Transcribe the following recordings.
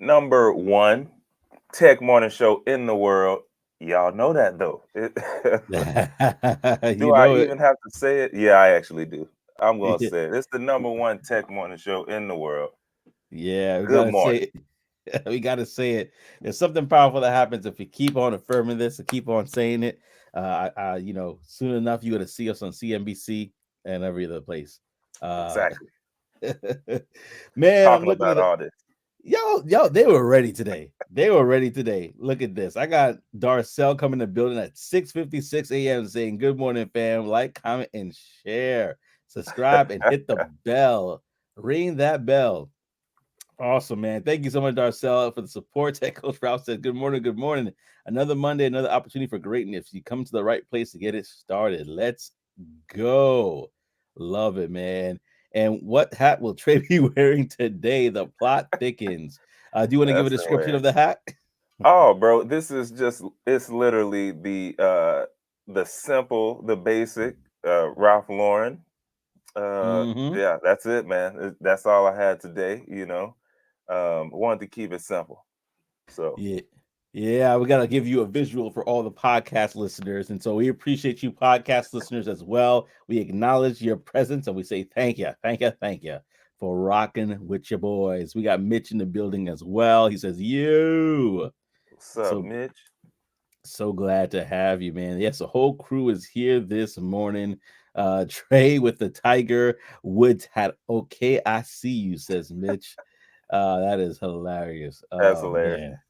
number one tech morning show in the world. Y'all know that though. You Do I know it. even have to say it? Yeah, I actually do. I'm gonna say it. It's the number one tech morning show in the world. Yeah, we Good gotta say morning. it. We gotta say it. There's something powerful that happens if we keep on affirming this and keep on saying it. Soon enough you're gonna see us on CNBC and every other place. Uh, Exactly. man, I'm Talking looking about at it. all this. Yo, they were ready today. They were ready today. Look at this. I got Darcel coming to the building at 6:56 a.m. saying, "Good morning, fam. Like, comment, and share. Subscribe and hit the bell. Ring that bell." Awesome, man. Thank you so much, Darcel, for the support. Tech Coach Ralph said, "Good morning, good morning. Another Monday, another opportunity for greatness. You come to the right place to get it started. Let's go." Love it, man. And what hat will Trey be wearing today? The plot thickens. Do you want to give a That's description of hilarious. the hat? Oh, bro, this is just it's literally the simple, the basic Ralph Lauren. Mm-hmm. Yeah, that's it, man. That's all I had today, wanted to keep it simple. So, Yeah. Yeah, we got to give you a visual for all the podcast listeners. And so we appreciate you, podcast listeners, as well. We acknowledge your presence and we say thank you for rocking with your boys. We got Mitch in the building as well. He says, "You." what's up, So, Mitch? so glad to have you, man. Yes, the whole crew is here this morning. Trey with the Tiger Woods hat. Okay, I see you, says Mitch. That is hilarious. That's Oh, hilarious. man.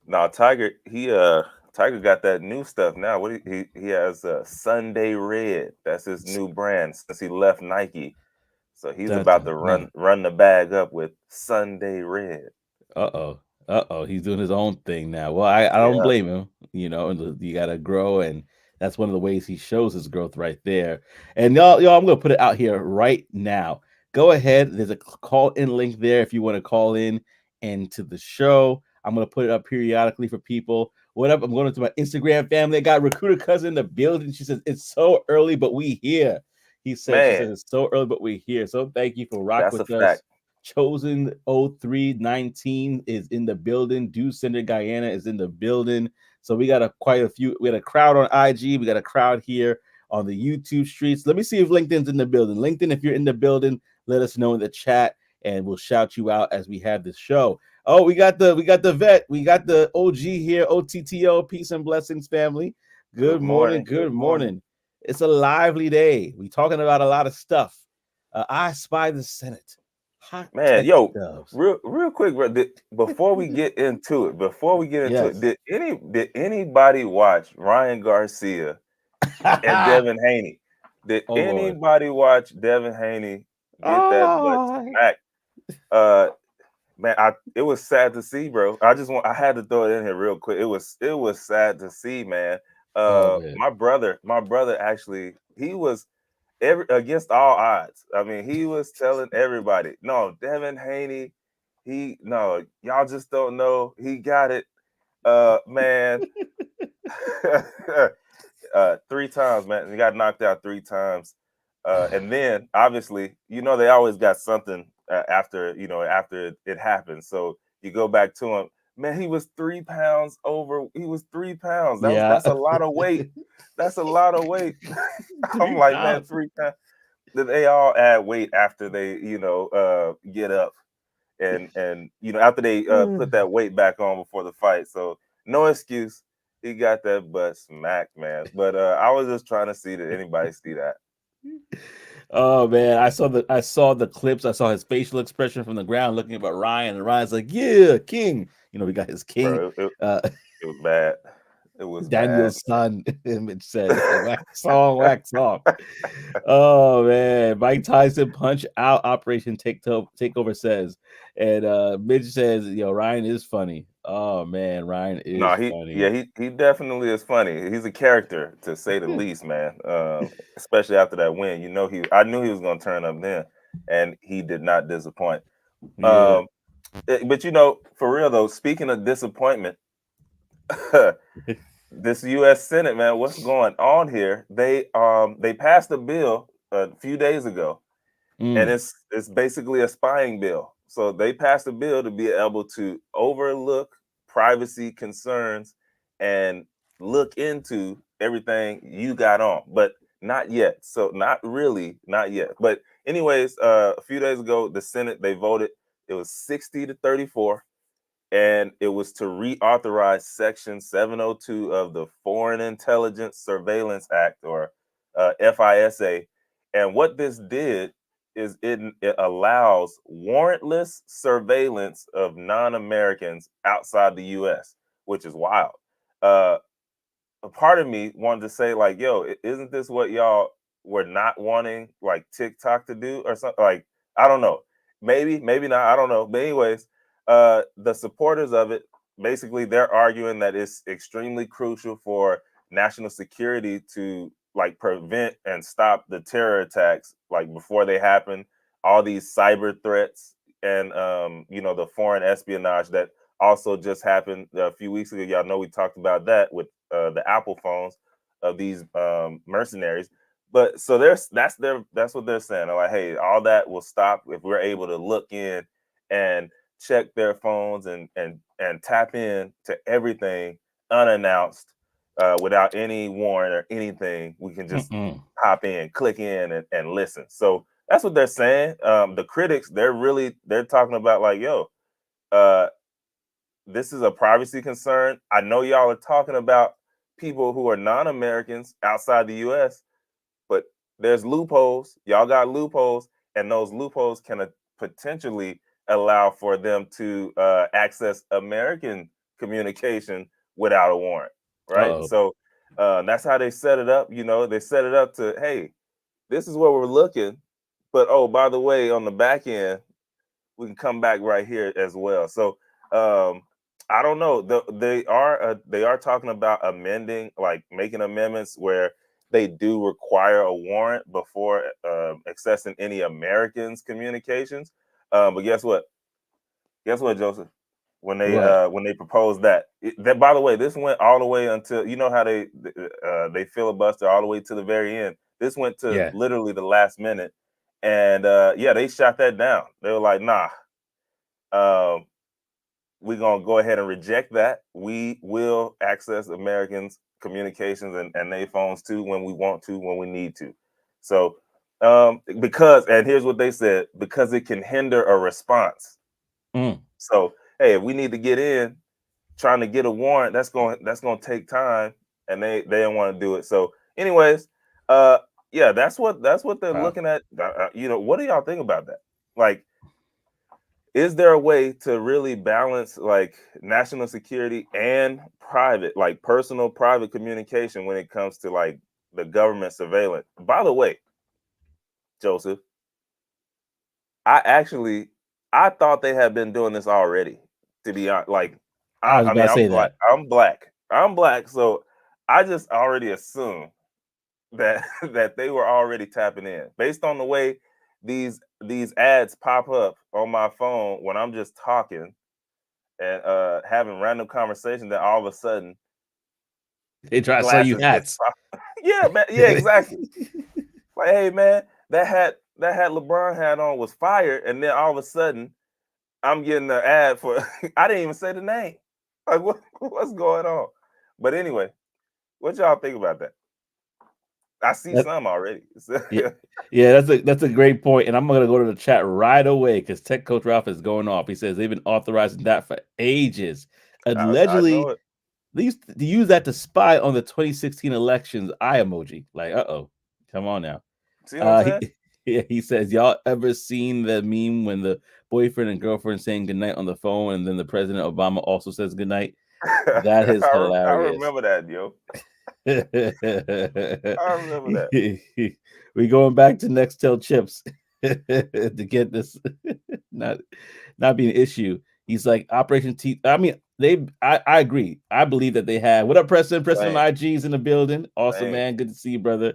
Now, Tiger got that new stuff now. What he has Sunday Red. That's his new brand since he left Nike. So he's Dun, about dun, to dun. run the bag up with Sunday Red. Uh-oh. Uh-oh. He's doing his own thing now. Well, I don't Yeah. blame him. You gotta grow, and that's one of the ways he shows his growth right there. And y'all, I'm gonna put it out here right now. Go ahead. There's a call in link there if you want to call in and to the show. I'm gonna put it up periodically for people. What up? I'm going to my Instagram family. I got recruiter cousin in the building. She says it's so early, but we here. She Man, says it's so early, but we here. So thank you for rock that's a with fact. us. Chosen 0319 is in the building. Dew Center Guyana is in the building. So we got quite a few. We got a crowd on IG. We got a crowd here on the YouTube streets. Let me see if LinkedIn's in the building. LinkedIn, if you're in the building, let us know in the chat and we'll shout you out as we have this show. Oh, we got the vet. We got the OG here, OTTO. Peace and blessings, family. Good Good morning. morning. Good Good morning. morning. It's a lively day. We talking about a lot of stuff. I spy the Senate. Hot Man, tech yo, stuff. real quick, bro. Before we get into it, Yes. did anybody watch Ryan Garcia and Devin Haney? Did Oh Lord. anybody watch Devin Haney get that butt Oh, smacked? Uh, man, it was sad to see, bro. I had to throw it in here real quick. It was sad to see, man. oh man. My brother actually he was every against all odds. I mean, he was telling everybody, no, Devin Haney, no, y'all just don't know. He got it. Man, three times, man. He got knocked out three times. And then obviously, they always got something after it happens. So you go back to him. Man, he was 3 pounds over. He was 3 pounds. Yeah. That's a lot of weight. That's a lot of weight. I'm Three like, man, pounds. 3 pounds. They all add weight after they, get up and after they put that weight back on before the fight. So no excuse. He got that butt smacked, man. But I was just trying to see did anybody see that, Oh man, I saw the clips. I saw his facial expression from the ground looking up at Ryan, and Ryan's like, "Yeah, King." We got his king. bro. It, Uh, it was bad. It was bad. Daniel's son, Mitch said, "Wax on, wax off." Oh man, Mike Tyson punch out Operation Takeover says, and Mitch says, Ryan is funny. Oh man, Ryan is No, funny. he definitely is funny. He's a character to say the least, man. Especially after that win, I knew he was gonna turn up then, and he did not disappoint. Yeah. Um, but for real though, speaking of disappointment, this U.S. Senate, man, what's going on here? They passed a bill a few days ago, and Mm. it's basically a spying bill. So they passed a bill to be able to overlook privacy concerns and look into everything you got on, but not yet. So not really, not yet. But anyways, a few days ago, the Senate they voted. It was 60-34, and it was to reauthorize Section 702 of the Foreign Intelligence Surveillance Act, or FISA. And what this did is it allows warrantless surveillance of non-Americans outside the U.S., which is wild. Uh, a part of me wanted to say, like, yo, isn't this what y'all were not wanting like TikTok to do or something? Like, I don't know. Maybe not. I don't know. But anyways, the supporters of it, basically they're arguing that it's extremely crucial for national security to like prevent and stop the terror attacks like before they happen, all these cyber threats, and the foreign espionage that also just happened a few weeks ago. Y'all know we talked about that with the Apple phones of these mercenaries. But so that's what they're saying. They're like, hey, all that will stop if we're able to look in and check their phones and tap in to everything unannounced, without any warrant or anything. We can just hop in, click in, and listen. So that's what they're saying. The critics, they're talking about like, yo, uh, this is a privacy concern. I know y'all are talking about people who are non-Americans outside the US, but there's loopholes. Y'all got loopholes, and those loopholes can potentially allow for them to access American communication without a warrant, right? Uh-oh. So that's how they set it up. They set it up to, hey, this is where we're looking, but oh, by the way, on the back end, we can come back right here as well. So I don't know. They are talking about amending, like making amendments where they do require a warrant before accessing any Americans' communications. But guess what? Guess what, Joseph? What? When they proposed that, by the way, this went all the way until, how they filibuster all the way to the very end. This went to Yeah. literally the last minute, and yeah, they shot that down. They were like, nah, um, we're gonna go ahead and reject that. We will access Americans' communications and their phones too when we want to, when we need to. So because, and here's what they said, because it can hinder a response. So hey, if we need to get in, trying to get a warrant, that's going to take time, and they don't want to do it. So anyways, yeah, that's what they're Wow. looking at. What do y'all think about that? Like, is there a way to really balance like national security and private, like personal private communication when it comes to like the government surveillance? By the way, Joseph, I actually I thought they had been doing this already. To be honest, like I I, was I about mean, to say that. I'm black, so I just already assume that that they were already tapping in based on the way these ads pop up on my phone when I'm just talking and having random conversation. That all of a sudden They try to sell you glasses gets hats. yeah, man, yeah, exactly. Like, hey man, that hat LeBron had on was fire, and then all of a sudden I'm getting the ad for I didn't even say the name. Like, what's going on? But anyway, what y'all think about that? I see That- some already. yeah, yeah, that's a great point, and I'm gonna go to the chat right away because Tech Coach Ralph is going off. He says they've been authorizing that for ages. I know Allegedly, it. they used to use that to spy on the 2016 elections. Eye emoji. Like, come on now. See what I'm saying? Yeah, he says, y'all ever seen the meme when the boyfriend and girlfriend saying goodnight on the phone, and then the President Obama also says goodnight? That is I hilarious. remember that, yo. We I remember that. going back to Nextel chips to get this not not be an issue. He's like Operation T. I mean, I agree. I believe that they had. What up, Preston? Preston Same, on IG's in the building. Awesome, same. man. Good to see you, brother.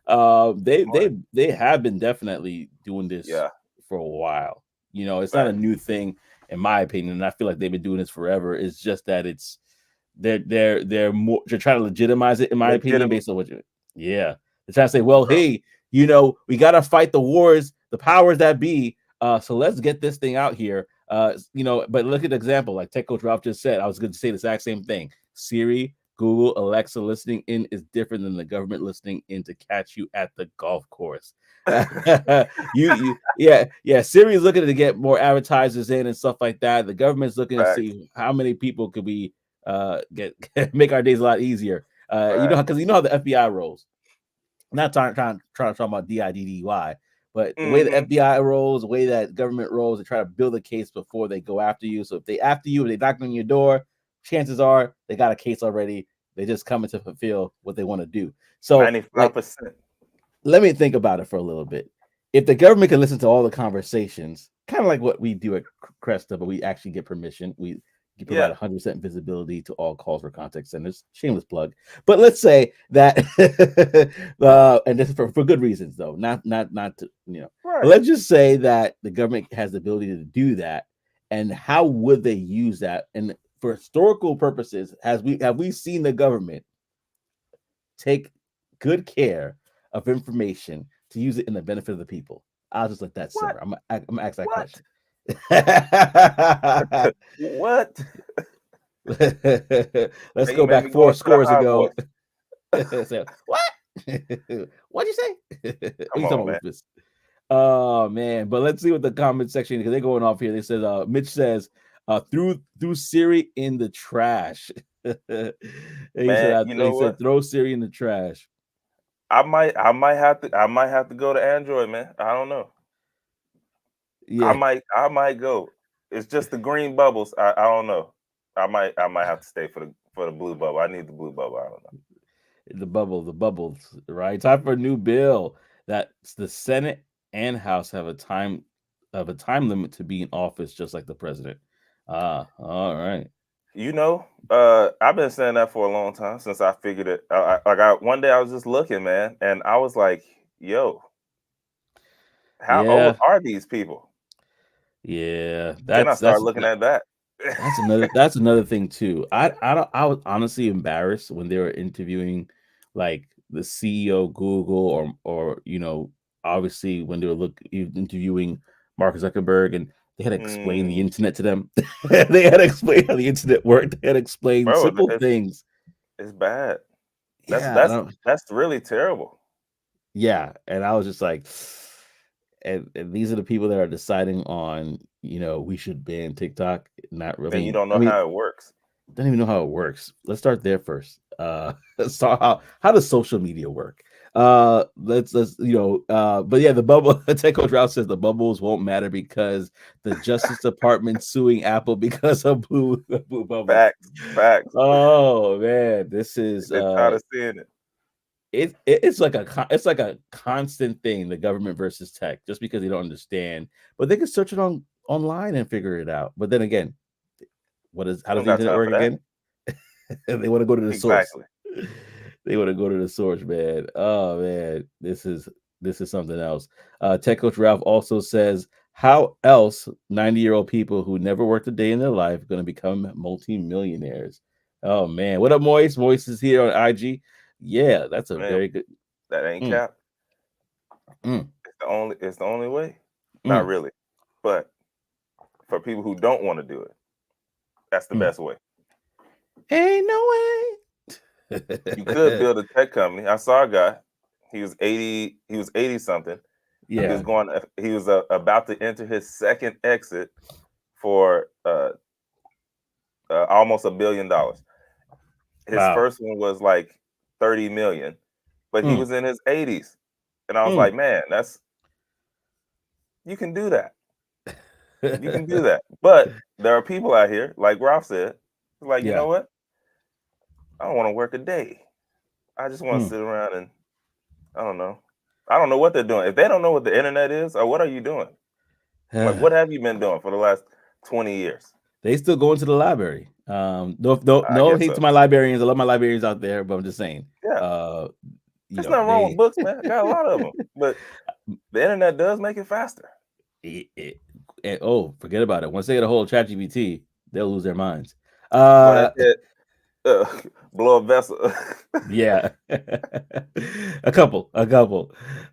They Morning. they have been definitely doing this Yeah, for a while. It's not a fact. new thing, in my opinion. And I feel like they've been doing this forever. It's just that they're trying to legitimize it, in my opinion, Legitimate, based on what you. Yeah, they're trying to say, well, bro. hey, we gotta fight the wars, the powers that be. So let's get this thing out here. But look at the example, like Tech Coach Ralph just said. I was going to say the exact same thing. Siri, Google, Alexa listening in is different than the government listening in to catch you at the golf course. Yeah. Siri is looking to get more advertisers in and stuff like that. The government's looking to Facts. see how many people could we get make our days a lot easier. Facts. Because you know how the FBI rolls. Not trying to talk about DIDDY, but the way the Mm-hmm. FBI rolls, the way that government rolls, they try to build a case before they go after you. So if they after you, if they knock on your door, chances are they got a case already. They just coming to fulfill what they want to do. So, like, 95%. let me think about it for a little bit. If the government can listen to all the conversations, kind of like what we do at Cresta, but we actually get permission, we provide Yeah. 100% visibility to all calls for contact centers. Shameless plug. But let's say that, and this is for good reasons, though, not to, but Right. let's just say that the government has the ability to do that. And how would they use that? And for historical purposes, have we seen the government take good care of information to use it in the benefit of the people? I'll just let that What? simmer. I'm gonna ask that What? question. What? Let's Hey, you go made back me go four into the scores high ago. voice. So, what? What'd you say? What are Come you talking on, about, man. Rufus? Oh man, but let's see what the comment section, because they're going off here. They said Mitch says threw Siri in the trash. Man, you He know said what? throw Siri in the trash. I might have to go to Android, man. I don't know. I Yeah, might I might go. It's just the green bubbles. I don't know. I might have to stay for the blue bubble. I need the blue bubble. I don't know. the bubbles, right? Time for a new bill that the Senate and House have a time limit to be in office, just like the president. All right. I've been saying that for a long time since I figured it. One day I was just looking, man, and I was like, "Yo, how old Yeah, are these people?" yeah. Then I started looking at that. That's another thing too. I was honestly embarrassed when they were interviewing like the CEO of Google, or obviously when they were interviewing Mark Zuckerberg, and they had to explain the Mm, internet to them. They had to explain how the internet worked. They had to explain bro, simple things. it's bad. That's Yeah, that's that's really terrible. and I was just like, and these are the people that are deciding on, we should ban TikTok. Not And really. you don't I know mean, how it works. don't even know how it works. Let's start there first. So how does social media work? But yeah, the bubble. Tech Coach Ralph says the bubbles won't matter because the Justice Department suing Apple because of blue bubbles. Facts, facts. Oh man, this is They're tired of seeing it. it's like a constant thing, the government versus tech, just because they don't understand, but they can search it online and figure it out. But then again, how You does don't the got internet time work for that. again? They want to go to the source. Exactly. They want to go to the source, man. Oh man, this is something else. Tech Coach Ralph also says, how else 90-year-old people who never worked a day in their life going to become multimillionaires? Oh man, what up, Moist? Moist is here on IG. Yeah, that's a Man, very good. that ain't Mm, cap. mm, It's the only way. Not mm, really. But for people who don't want to do it, that's the mm. best way. Ain't no You could way. build a tech company. I saw a guy. He was 80 something. He was Yeah. going he was about to enter his second exit for almost $1 billion. His Wow. first one was like 30 million, but he Mm, was in his 80s. And I was mm. like, man, that's you can do that. You can do that. But there are people out here, like Ralph said, like, you Yeah. know what? I don't want to work a day. I just want to Mm. sit around and I don't know. I don't know what they're doing. If they don't know what the internet is, or what are you doing? Like, what have you been doing for the last 20 years? They still go into the library. No, no, I no guess hate so. to my librarians. I love my librarians out there, but I'm just saying, Yeah. uh, There's nothing wrong with they, books, man. I got a lot of them. But the internet does make it faster. it, it, oh, forget about it. Once they get a hold of ChatGPT, they'll lose their minds. But Uh, blow a vessel. Yeah. a couple.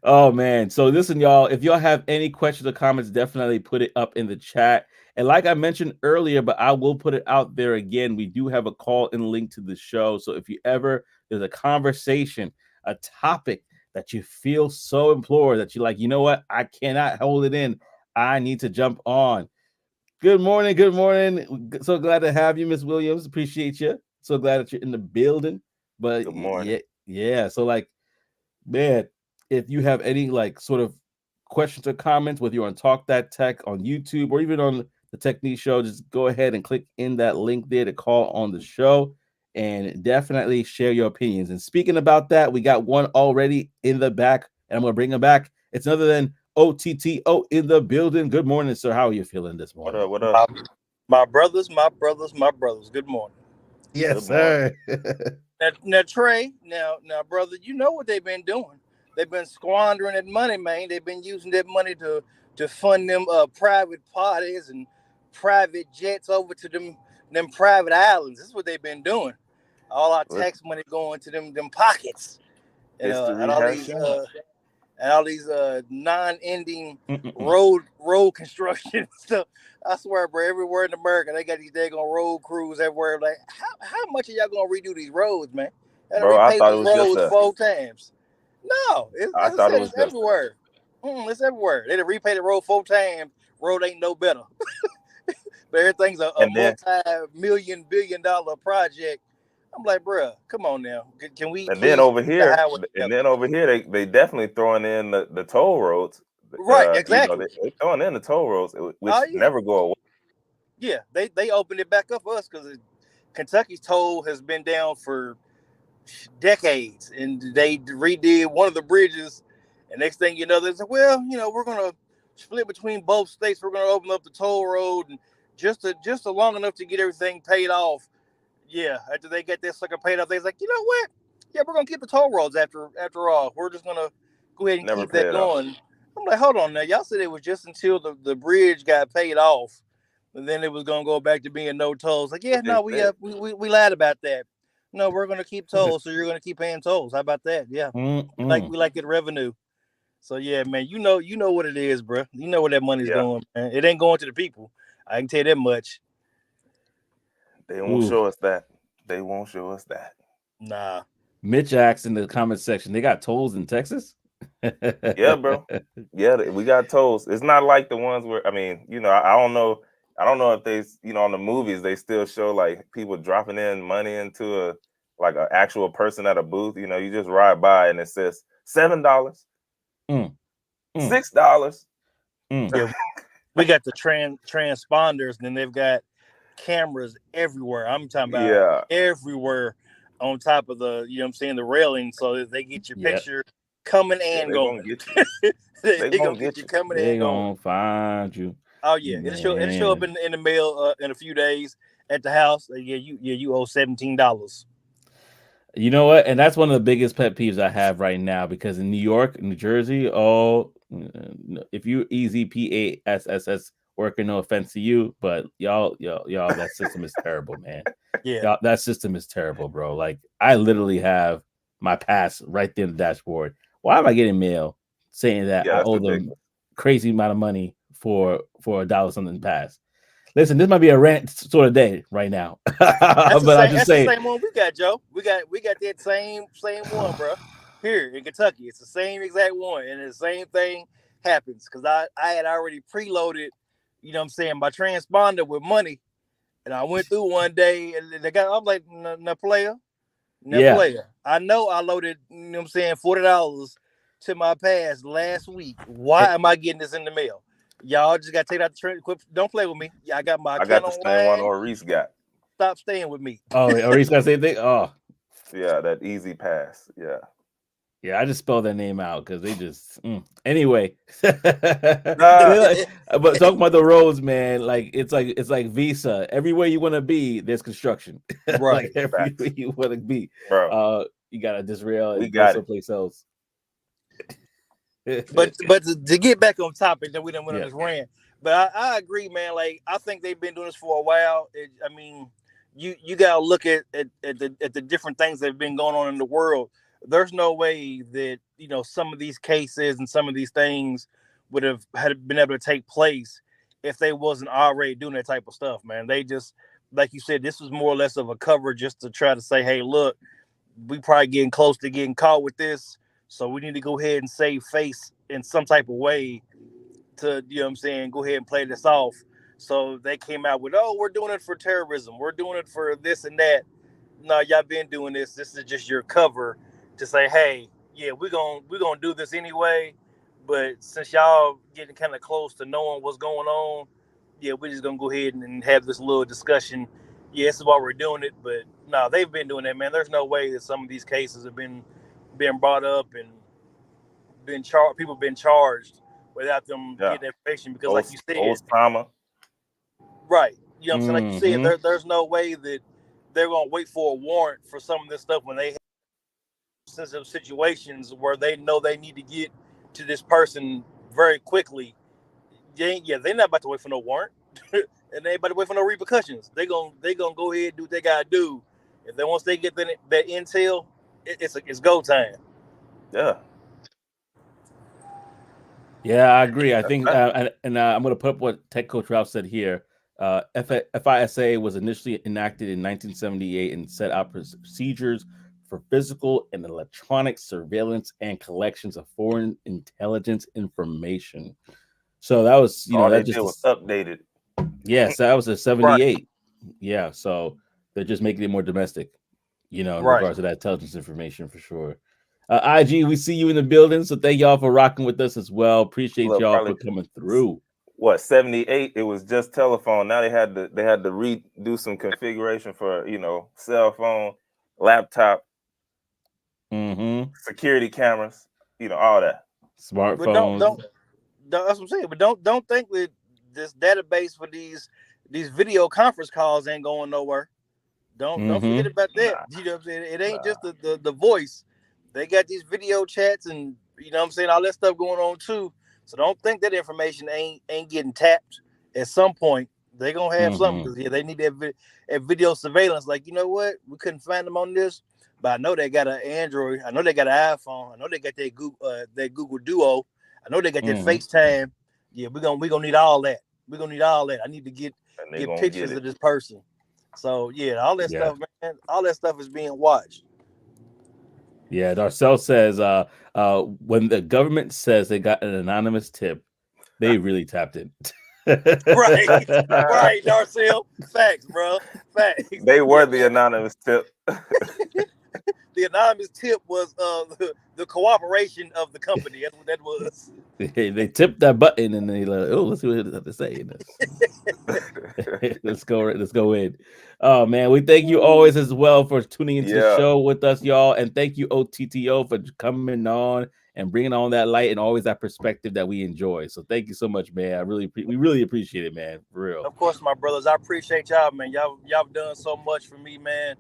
Oh man. So listen, y'all, if y'all have any questions or comments, definitely put it up in the chat. And like I mentioned earlier, but I will put it out there again, we do have a call and link to the show. So if you ever there's a conversation, a topic that you feel so implored that you're like, you know what, I cannot hold it in, I need to jump on. Good morning. Good morning. So glad to have you, Miss Williams. Appreciate you. So glad that you're in the building. But Good yeah, morning. yeah. So like, man, if you have any like sort of questions or comments, whether you're on Talk That Tech on YouTube or even on the Technique Show, just go ahead and click in that link there to call on the show and definitely share your opinions. And speaking about that, we got one already in the back, and I'm gonna bring him back. It's none other than OTTO in the building. Good morning, sir. How are you feeling this What morning? up? What up? My brothers, my brothers, my brothers. Good morning. Yes, Good morning. sir. Now, Trey. Now, brother. You know what they've been doing? They've been squandering that money, man. They've been using that money to fund them private parties and private jets over to them private islands. This is what they've been doing. All our Listen, tax money going to them pockets, and history all has these shown. non-ending Mm-mm-mm. road construction stuff. I swear, bro, everywhere in America they got these daggone road crews everywhere. Like, how much are y'all gonna redo these roads, man? And Bro, I repave thought it these was just roads a. 4 times. No, I as I thought it said, was it's just a. everywhere. It's everywhere. They done repaved the road 4 times. Road ain't no better. But everything's a And then multi-million billion-dollar project. I'm like, bro, come on now. Can we and then please over keep the here, highway and together? then over here, they definitely throwing in the toll roads. Right, You know, exactly. they throwing in the toll roads, which Oh yeah. never go away. Yeah, they opened it back up for us because Kentucky's toll has been down for decades, and they redid one of the bridges. And next thing you know, they said, "Well, we're gonna split between both states. We're gonna open up the toll road, and just long enough to get everything paid off." Yeah, after they get this sucker paid off, they're like, "You know what? Yeah, we're gonna keep the toll roads after all. We're just gonna go ahead and Never keep that paid off. going." I'm like, hold on now, y'all said it was just until the bridge got paid off, and then it was gonna go back to being no tolls. Like, yeah, What they no, said. we lied about that. No, we're gonna keep tolls, so you're gonna keep paying tolls. How about that? Yeah, Mm-mm. we like good revenue. So yeah, man, you know what it is, bro. You know where that money's Yeah, going, man. It ain't going to the people. I can tell you that much. they won't Ooh. show us that. They won't show us that. Nah. Mitch asks in the comment section, they got tolls in Texas? Yeah, bro. Yeah, we got tolls. It's not like the ones where I don't know. I don't know if on the movies they still show like people dropping in money into a like an actual person at a booth. You know, you just ride by and it says $7, Mm, mm, $6. mm. Yeah, we got the transponders, and then they've got cameras everywhere. I'm talking about Yeah, everywhere on top of the the railing, so that they get your Yep. picture coming yeah, and they're gonna going. get you. they They're gonna gonna get get you you. coming They and going. gonna find you. Oh yeah, it'll show up Man. in the mail in a few days at the house. You owe $17. You know what? And that's one of the biggest pet peeves I have right now because in New York, New Jersey, if you easy PASSS working, no offense to you, but y'all, that system is terrible, man. Yeah, Y'all, that system is terrible, bro. Like I literally have my pass right there in the dashboard. Why am I getting mail saying that Yeah, I that's owe them ridiculous. crazy amount of money for a dollar something pass? Listen, this might be a rant sort of day right now, that's the but I'll same. just That's the say, same one we got, Joe. We got that same one, bro. Here in Kentucky, it's the same exact one, and the same thing happens because I had already preloaded, what I'm saying, my transponder with money, and I went through one day, and they got. I'm like, no player, no yeah. player. I know I loaded, what I'm saying, $40 to my pass last week. Why am I getting this in the mail? Y'all just gotta take out the train. Don't play with me. I got my I account got the same one online. Maurice got. Stop staying with me. Oh, Maurice got the same thing. Oh, Yeah, that easy pass. Yeah. yeah. I just spelled that name out because they just anyway. Nah, But talking about the roads, man, like it's like Visa. Everywhere you want to be, there's construction. Like Right. everywhere facts, you want to be, bro. you gotta disrail We and go got it. someplace else. But to get back on topic, then we done went on Yeah. this rant. But I agree, man. Like I think they've been doing this for a while. I mean, you gotta look at the different things that have been going on in the world. There's no way that some of these cases and some of these things would have had been able to take place if they wasn't already doing that type of stuff, man. They just, like you said, this was more or less of a cover just to try to say, hey, look, we probably getting close to getting caught with this, so we need to go ahead and save face in some type of way to, what I'm saying, go ahead and play this off. So they came out with, oh, we're doing it for terrorism, we're doing it for this and that. No, y'all been doing this. This is just your cover to say, hey, yeah, we're gonna do this anyway. But since y'all getting kind of close to knowing what's going on, yeah, we're just gonna go ahead and have this little discussion. Yeah, this is why we're doing it. But no, they've been doing that, man. There's no way that some of these cases have been brought up and been charged. People been charged without them getting information because, like you said, trauma. Right. You know what I'm saying? Like you said, there's no way that they're gonna wait for a warrant for some of this stuff when they have sensitive situations where they know they need to get to this person very quickly. They're not about to wait for no warrant, and they ain't about to wait for no repercussions. They gonna go ahead and do what they gotta do. And then once they get that intel, it's go time. Yeah. Yeah, I agree. I think, and I'm going to put up what Tech Coach Ralph said here. FISA was initially enacted in 1978 and set out procedures for physical and electronic surveillance and collections of foreign intelligence information. So that was, that just was updated. Yes, that was a 78. Right. Yeah, so they're just making it more domestic, in regards to that intelligence information for sure. IG, we see you in the building, so thank y'all for rocking with us as well. Appreciate y'all for coming through. What, 78? It was just telephone. Now they had to redo some configuration for cell phone, laptop, security cameras, all that. Smartphones. But that's what I'm saying. But don't think that this database for these video conference calls ain't going nowhere. Don't forget about that. Nah. You know what I'm saying? It ain't just the voice. They got these video chats and all that stuff going on too. So don't think that information ain't getting tapped. At some point, they're gonna have something because they need that video surveillance. Like, you know what? We couldn't find them on this, but I know they got an Android. I know they got an iPhone. I know they got that Google Duo. I know they got that FaceTime. Yeah, we're gonna need all that. We're gonna need all that. I need to get pictures of this person. So yeah, all that stuff, man. All that stuff is being watched. Yeah, Darcel says when the government says they got an anonymous tip, they really tapped it. right, Darcel. Facts, bro. Facts. They were the anonymous tip. The anonymous tip was the cooperation of the company. That's what that was. They tipped that button and they like, oh, let's see what they have to say. Let's go in. Oh man, we thank you always as well for tuning into the show with us, y'all, and thank you OTTO for coming on and bringing on that light and always that perspective that we enjoy. So thank you so much, man. We really appreciate it, man. For real. Of course, my brothers. I appreciate y'all, man. Y'all done so much for me, man.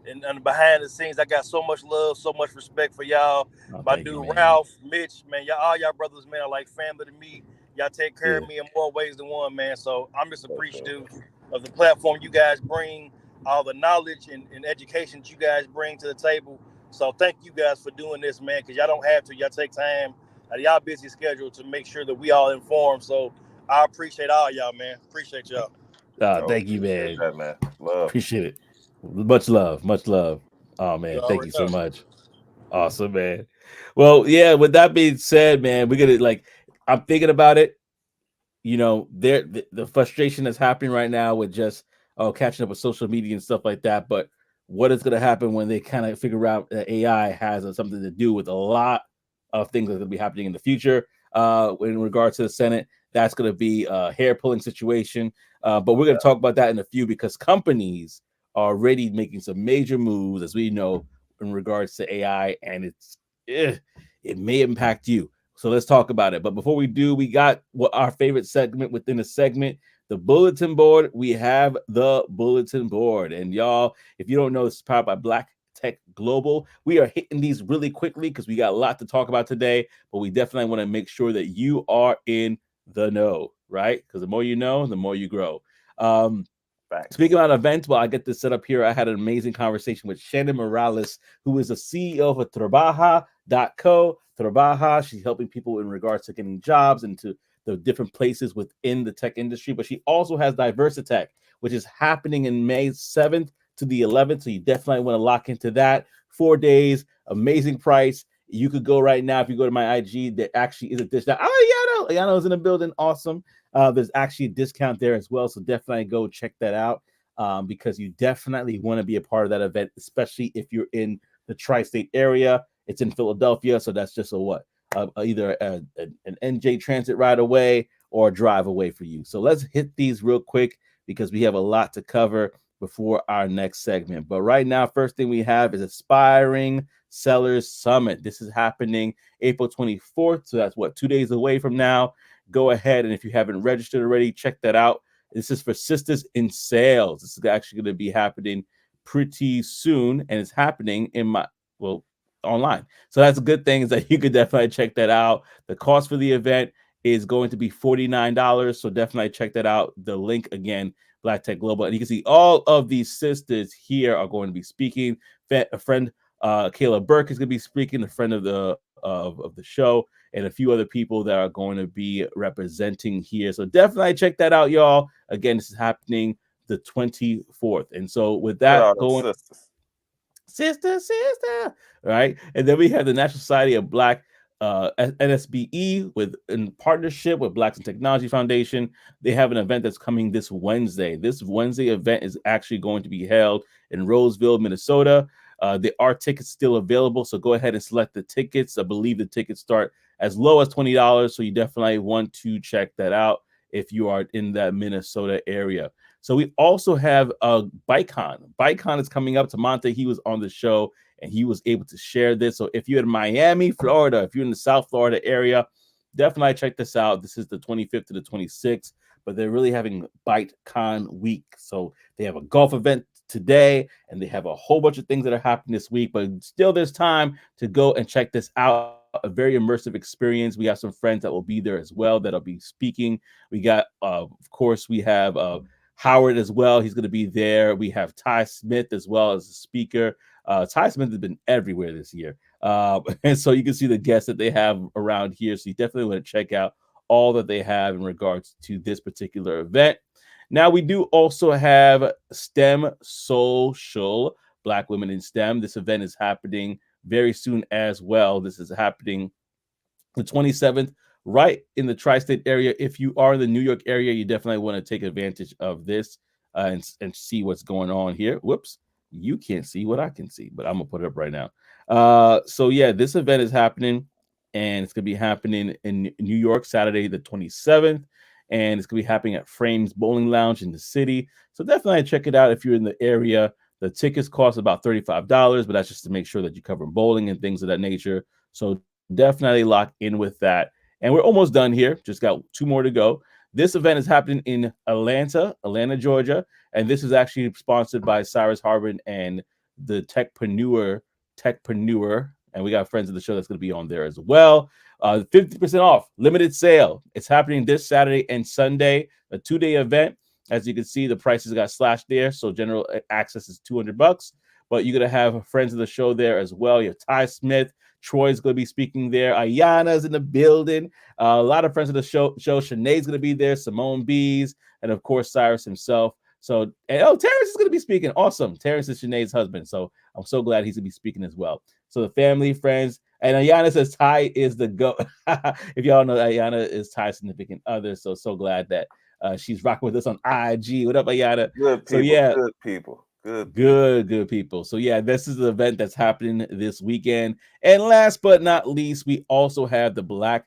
And behind the scenes, I got so much love, so much respect for y'all. My dude Ralph, Mitch, man, all y'all brothers, man, are like family to me. Y'all take care of me in more ways than one, man. So I'm just appreciative of the platform you guys bring, all the knowledge and education that you guys bring to the table. So thank you guys for doing this, man, because y'all don't have to. Y'all take time out of y'all busy schedule to make sure that we all informed. So I appreciate all y'all, man. Appreciate y'all. Thank you, man. That, man. Love. Appreciate it. Much love. Oh man, thank you so much. Awesome, man. Well, yeah, with that being said, man, we're gonna I'm thinking about it. The frustration that's happening right now with just catching up with social media and stuff like that. But what is gonna happen when they kind of figure out that AI has something to do with a lot of things that are gonna be happening in the future in regards to the Senate? That's gonna be a hair pulling situation. But we're gonna talk about that in a few because companies are already making some major moves, as we know, in regards to AI, and it may impact you. So let's talk about it. But before we do, we got what our favorite segment within the segment, the bulletin board. We have the bulletin board. And y'all, if you don't know, this is powered by Black Tech Global. We are hitting these really quickly because we got a lot to talk about today, but we definitely want to make sure that you are in the know, right? Because the more you know, the more you grow. Speaking Facts. about events, well, I get this set up here. I had an amazing conversation with Shannon Morales, who is the CEO of Trabaja.co. Trabaja, she's helping people in regards to getting jobs into the different places within the tech industry. But she also has Diversitech, which is happening in May 7th to the 11th. So you definitely want to lock into that. 4 days, amazing price. You could go right now if you go to my IG. There actually is a discount. Oh, Ayano is in the building. Awesome. There's actually a discount there as well. So definitely go check that out because you definitely want to be a part of that event, especially if you're in the tri-state area. It's in Philadelphia. So that's just a what? Either an NJ transit ride away or a drive away for you. So let's hit these real quick because we have a lot to cover before our next segment. But right now, first thing we have is Aspiring Sellers Summit. This is happening April 24th. So that's what, 2 days away from now. Go ahead. And if you haven't registered already, check that out. This is for Sisters in Sales. This is actually going to be happening pretty soon. And it's happening online. So that's a good thing is that you could definitely check that out. The cost for the event is going to be $49. So definitely check that out. The link again, Black Tech Global. And you can see all of these sisters here are going to be speaking. A friend, Kayla Burke, is going to be speaking, a friend of the show, and a few other people that are going to be representing here. So definitely check that out, y'all. Again, this is happening the 24th. And so with that going, sister, right? And then we have the National Society of Black NSBE in partnership with Blacks in Technology Foundation. They have an event that's coming this Wednesday. This Wednesday event is actually going to be held in Roseville, Minnesota. There are tickets still available, so go ahead and select the tickets. I believe the tickets start as low as $20, so you definitely want to check that out if you are in that Minnesota area. So we also have BikeCon. BikeCon is coming up. Tamonte, he was on the show, and he was able to share this. So if you're in Miami, Florida, if you're in the South Florida area, definitely check this out. This is the 25th to the 26th, but they're really having BikeCon week. So they have a golf event today, and they have a whole bunch of things that are happening this week, but still there's time to go and check this out. A very immersive experience. We have some friends that will be there as well that'll be speaking. We got, of course, we have Howard as well. He's going to be there. We have Ty Smith as well as a speaker. Ty Smith has been everywhere this year. And so you can see the guests that they have around here. So you definitely want to check out all that they have in regards to this particular event. Now, we do also have STEM Social, Black Women in STEM. This event is happening very soon as well. This is happening the 27th, right in the tri-state area. If you are in the New York area, you definitely want to take advantage of this and see what's going on here. Whoops, you can't see what I can see, but I'm going to put it up right now. So, yeah, this event is happening, and it's going to be happening in New York, Saturday the 27th. And it's going to be happening at Frames Bowling Lounge in the city. So definitely check it out if you're in the area. The tickets cost about $35, but that's just to make sure that you cover bowling and things of that nature. So definitely lock in with that. And we're almost done here. Just got 2 more to go. This event is happening in Atlanta, Georgia. And this is actually sponsored by Cyrus Harbin and the Techpreneur. And we got friends of the show that's going to be on there as well. 50% off, limited sale. It's happening this Saturday and Sunday, a 2-day event. As you can see, the prices got slashed there. So general access is $200, but you're going to have friends of the show there as well. You have Ty Smith. Troy's going to be speaking there. Ayana's in the building. A lot of friends of the show. Shanae's going to be there. Simone Bees. And of course, Cyrus himself. So, Terrence is going to be speaking. Awesome. Terrence is Shanae's husband. So I'm so glad he's going to be speaking as well. So the family, friends, and Ayana says Ty is the GOAT. If y'all know, Ayana is Ty's significant other. So glad that she's rocking with us on IG. What up, Ayana? Good people. So yeah, good people. Good people. So yeah, this is the event that's happening this weekend. And last but not least, we also have the Black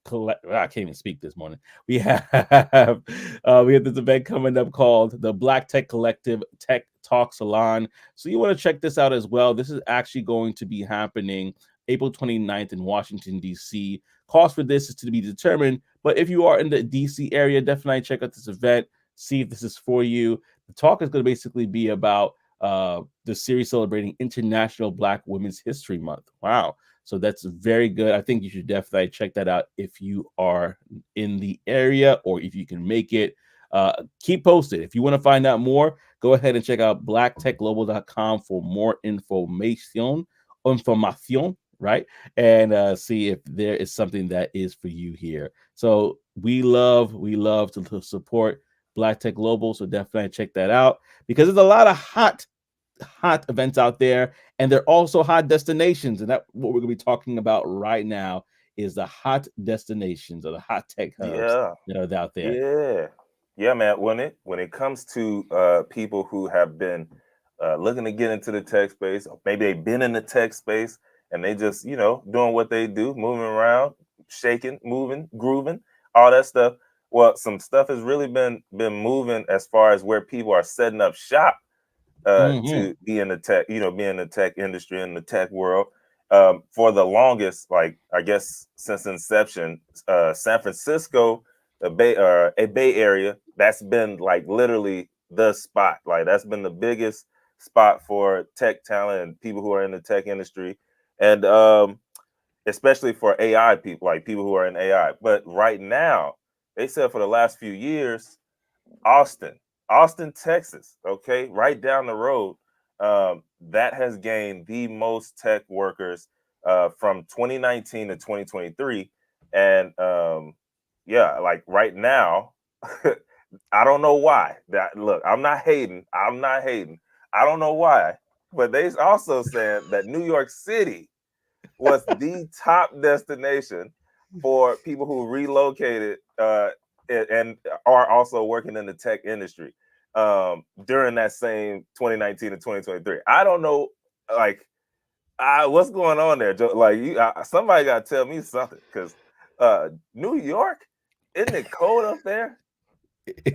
I can't even speak this morning. We have this event coming up called the Black Tech Collective Tech Talk Salon. So you want to check this out as well. This is actually going to be happening April 29th in Washington, D.C. Cost for this is to be determined. But if you are in the D.C. area, definitely check out this event. See if this is for you. The talk is going to basically be about the series celebrating International Black Women's History Month. Wow. So that's very good. I think you should definitely check that out if you are in the area or if you can make it. Keep posted. If you want to find out more, go ahead and check out blacktechglobal.com for more information, right? And see if there is something that is for you here. So we love to support Black Tech Global. So definitely check that out, because there's a lot of hot events out there, and they're also hot destinations. And that's what we're gonna be talking about right now, is the hot destinations or the hot tech hubs that are out there. Yeah, man. When it comes to people who have been looking to get into the tech space, or maybe they've been in the tech space and they just, doing what they do, moving around, shaking, moving, grooving, all that stuff. Well, some stuff has really been moving as far as where people are setting up shop to be in the tech, be in the tech industry, in the tech world. For the longest, like I guess since inception, San Francisco, a Bay Area, that's been like literally the spot. Like that's been the biggest spot for tech talent and people who are in the tech industry, and especially for AI people, like people who are in AI. But right now, they said for the last few years, Austin, Texas, okay, right down the road, that has gained the most tech workers from 2019 to 2023. And yeah, like right now, I don't know why. That look, I'm not hating. I don't know why, but they also said that New York City was the top destination for people who relocated and are also working in the tech industry during that same 2019 to 2023. I don't know, like, what's going on there, Joe? Like, somebody got to tell me something, because New York, isn't it cold up there?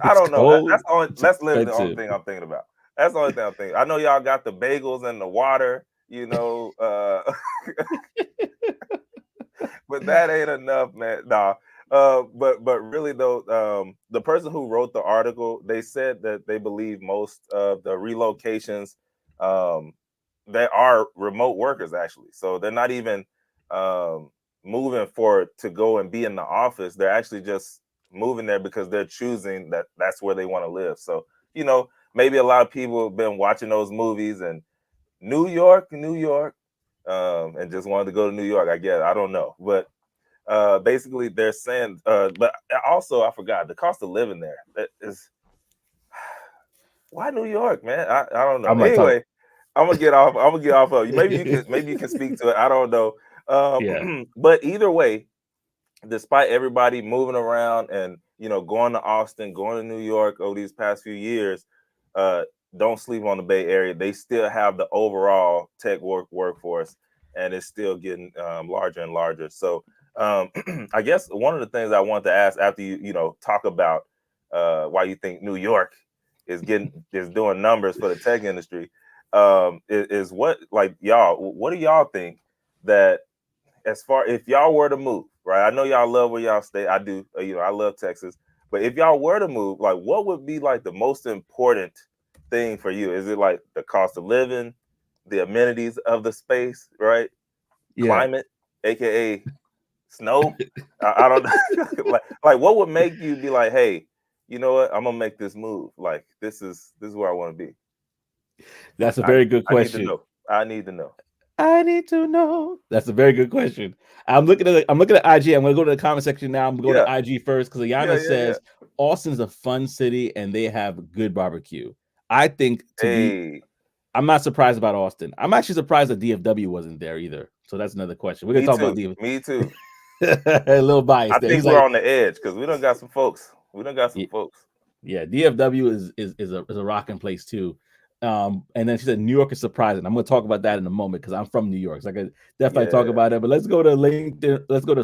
I don't know. That's literally the only thing I'm thinking about. That's the only thing I'm thinking. I know y'all got the bagels and the water, but that ain't enough, man. Nah. But really though, the person who wrote the article, they said that they believe most of the relocations, they are remote workers actually. So they're not even moving to go and be in the office. They're actually just moving there because they're choosing that's where they want to live. So maybe a lot of people have been watching those movies and New York, and just wanted to go to New York. I guess I don't know, but basically they're saying. But also, I forgot the cost of living there. That is why New York, man. I don't know. Anyway, I'm gonna get off of you. Maybe you can speak to it. I don't know. But either way, despite everybody moving around and going to Austin, going to New York over these past few years, don't sleep on the Bay Area. They still have the overall tech workforce, and it's still getting larger and larger. So I guess one of the things I want to ask after you talk about why you think New York is doing numbers for the tech industry, is what, like, what do y'all think that, as far, if y'all were to move, right? I know y'all love where y'all stay. I do. I love Texas. But if y'all were to move, like, what would be like the most important thing for you? Is it like the cost of living, the amenities of the space, right? Climate, aka snow. I don't know. like what would make you be like, hey, you know what? I'm gonna make this move. Like this is where I want to be. That's a very good question. I need to know. That's a very good question. I'm looking at IG. I'm gonna go to the comment section now. I'm gonna go to IG first, because Ayana says Austin's a fun city and they have good barbecue. I think I'm not surprised about Austin. I'm actually surprised that DFW wasn't there either. So that's another question. We're gonna talk about DFW. Me too. A little biased. I think we're on the edge because we done got some folks. Yeah, DFW is a rocking place too. And then she said New York is surprising. I'm going to talk about that in a moment because I'm from New York, so I could definitely talk about it. But let's go to LinkedIn. Let's go to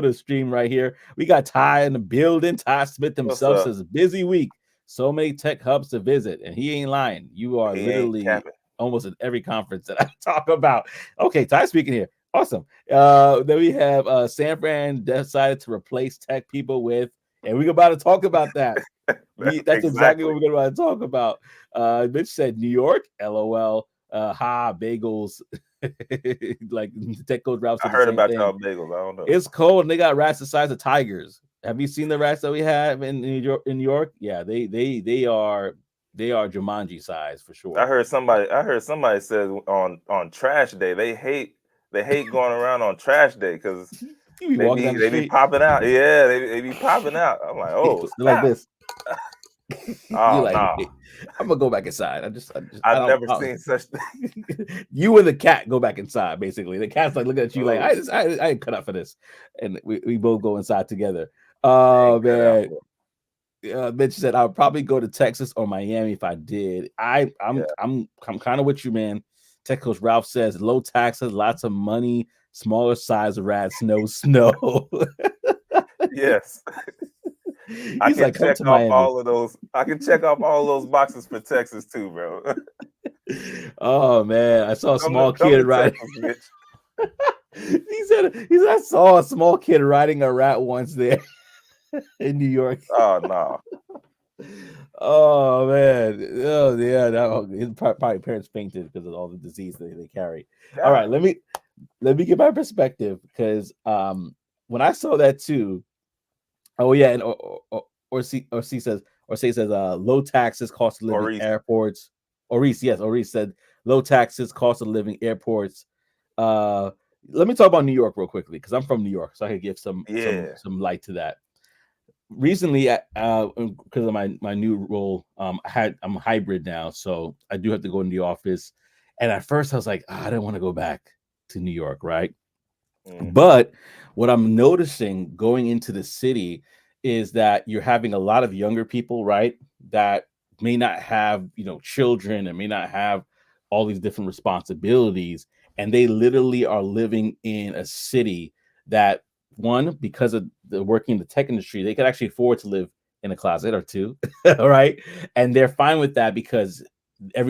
the stream right here. We got Ty in the building. Ty Smith himself says busy week, so many tech hubs to visit, and he ain't lying. You are literally almost at every conference that I talk about. Okay, Ty speaking here. Awesome. Then we have San Fran decided to replace tech people with, and we're about to talk about that. That's exactly what we're going to talk about. Mitch said New York, LOL. Bagels. Like tech code routes. I heard about y'all bagels. I don't know. It's cold and they got rats the size of tigers. Have you seen the rats that we have in New York? In New York, yeah, they are Jumanji size for sure. I heard somebody says on trash day they hate going around on trash day because You be walking down the they be street, popping out. Yeah, they be popping out. I'm like, oh they're like snap. this. You're Oh like, no. wait, I'm gonna go back inside. I I've don't. never seen such thing. You and the cat go back inside. Basically, the cat's like looking at you like, Oh, I ain't cut out for this, and we both go inside together. I Oh ain't cut out man. for Mitch said I would probably go to Texas or Miami if I did. I'm kind of with you, man. Tech Coach Ralph says low taxes, lots of money, smaller size of rats, no snow. yes. I He's can like, come check to off Miami. all of those. I can check off all those boxes for Texas too, bro. Oh man, I saw a small Come kid to riding. Texas, Mitch. He said I saw a small kid riding a rat once there in New York. Oh no. Oh man, oh yeah, his probably parents fainted because of all the disease that they carry. God. All right, let me get my perspective because when I saw that too, oh yeah, and or C says low taxes, cost of living, Maurice. airports. Oris said low taxes, cost of living, airports. Let me talk about New York real quickly because I'm from New York, so I could give some light to that. Recently, because of my new role, I'm hybrid now, so I do have to go in the office. And at first, I was like, I don't want to go back to New York, right? Mm-hmm. But what I'm noticing going into the city is that you're having a lot of younger people, right? That may not have, children and may not have all these different responsibilities, and they literally are living in a city that, one, because of the working in the tech industry, they could actually afford to live in a closet or two, right? And they're fine with that because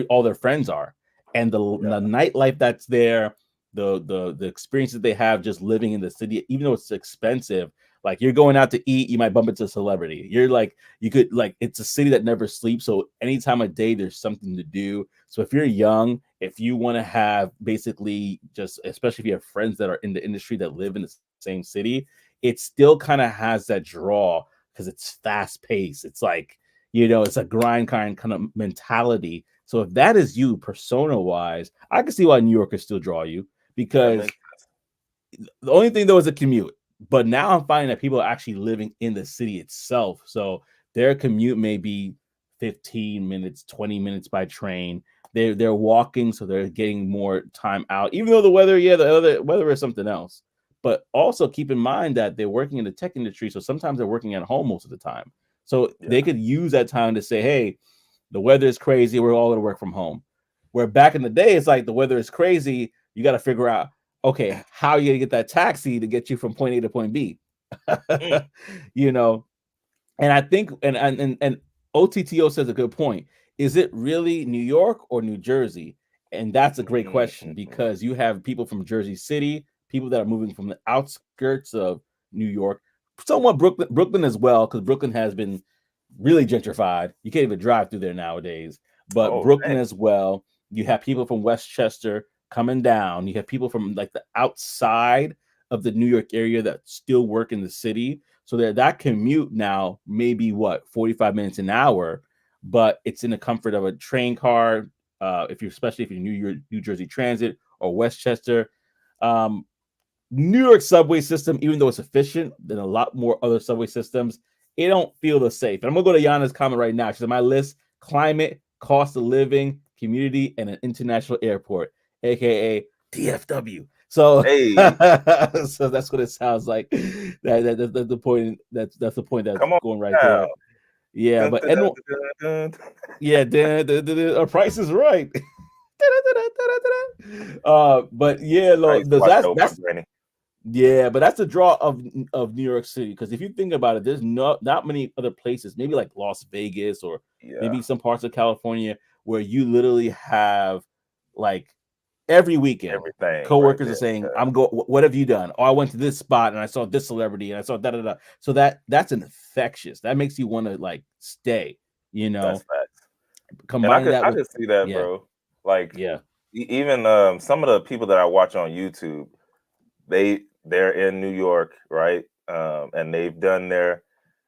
all their friends are, and the nightlife that's there, the experiences they have just living in the city, even though it's expensive. Like you're going out to eat, you might bump into a celebrity. It's a city that never sleeps. So any time of day, there's something to do. So if you're young, if you want to have basically just, especially if you have friends that are in the industry that live in the same city, it still kind of has that draw because it's fast paced. It's like, it's a grind kind of mentality. So if that is you persona wise, I can see why New Yorkers still draw you because the only thing though is a commute. But now I'm finding that people are actually living in the city itself. So their commute may be 15 minutes, 20 minutes by train. They're walking, so they're getting more time out, even though the weather is something else. But also keep in mind that they're working in the tech industry, so sometimes they're working at home most of the time. So they could use that time to say, hey, the weather is crazy, we're all going to work from home. Where back in the day, it's like the weather is crazy, you got to figure out, okay, how are you going to get that taxi to get you from point A to point B? And I think, and OTTO says a good point. Is it really New York or New Jersey? And that's a great question because you have people from Jersey City, people that are moving from the outskirts of New York, somewhat Brooklyn as well, because Brooklyn has been really gentrified. You can't even drive through there nowadays. But Brooklyn as well. You have people from Westchester coming down. You have people from like the outside of the New York area that still work in the city. So that commute now may be 45 minutes an hour, but it's in the comfort of a train car. Especially if you're New Jersey Transit or Westchester. New York subway system, even though it's efficient than a lot more other subway systems, it don't feel the safe. And I'm gonna go to Yana's comment right now. She's on my list: climate, cost of living, community, and an international airport, aka DFW. So, so that's what it sounds like. That's the point. That's the point that's going right there. Yeah, but our price is right. But yeah, that's yeah, but that's the draw of New York City, because if you think about it, there's not many other places, maybe like Las Vegas or maybe some parts of California, where you literally have like every weekend coworkers are saying, what have you done? Oh, I went to this spot and I saw this celebrity and I saw da. So that's infectious. That makes you want to like stay, That's facts. Combine that with, I could see that, bro. Like, even some of the people that I watch on YouTube, they're in New York, right? and they've done their,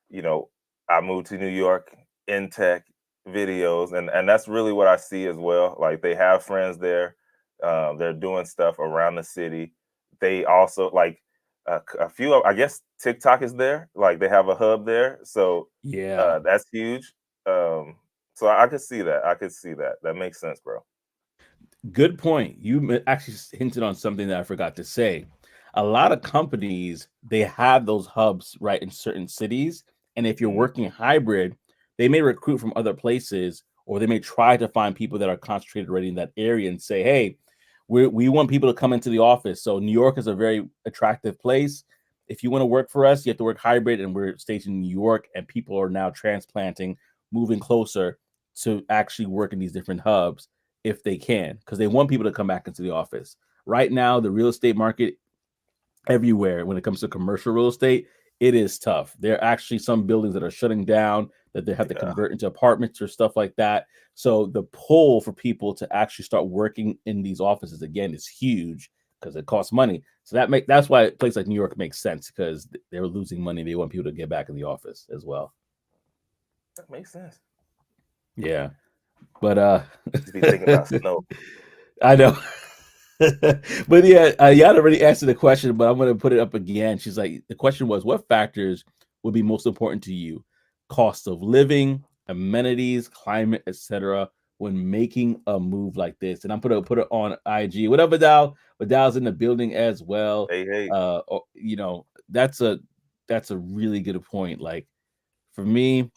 you know, I moved to New York in tech videos, and that's really what I see as well. Like they have friends there, they're doing stuff around the city. They also like a few. I guess TikTok is there. Like they have a hub there, so Yeah. that's huge. So I could see that. I could see that. That makes sense, bro. Good point. You actually hinted on something that I forgot to say. A lot of companies, they have those hubs right in certain cities, and if you're Mhm. working hybrid, they may recruit from other places, or they may try to find people that are concentrated already in that area and say, "Hey, we want people to come into the office." So New York is a very attractive place. If you want to work for us, you have to work hybrid, and we're stationed in New York, and people are now transplanting, moving closer to actually work in these different hubs if they can, because they want people to come back into the office. Right now, the real estate market everywhere, when it comes to commercial real estate, it is tough. There are actually some buildings that are shutting down that they have to Yeah, convert into apartments or stuff like that. So the pull for people to actually start working in these offices again is huge because it costs money. So that's why a place like New York makes sense, because they're losing money. They want people to get back in the office as well. that makes sense. Yeah. But Just be thinking about snow. I know. But yeah, Yada already answered the question, but I'm going to put it up again. She's like, the question was, what factors would be most important to you? Cost of living, amenities, climate, etc. when making a move like this. And I'm going to put it on IG. What up, Vidal? Vidal's in the building as well. Hey, hey. You know, that's a really good point. Like for me,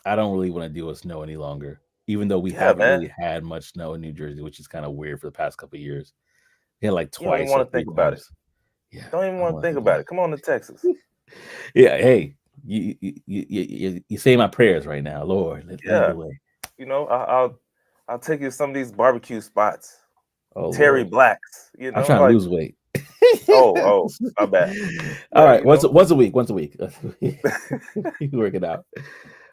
I don't really want to deal with snow any longer, even though we Yeah, haven't man. really had much snow in New Jersey, which is kind of weird for the past couple of years. Yeah, like You don't even twice or want to three think about it. times. Yeah, Don't even I don't want to want to think think about about it. Come on to Texas. it. Yeah, hey, you say my prayers right now, Lord. Lead Yeah, the way. you know, I'll take you to some of these barbecue spots. Oh Terry Lord, Blacks, I'm trying to like lose weight. my bad. All Yeah, right, once a week, once a week. You work it out.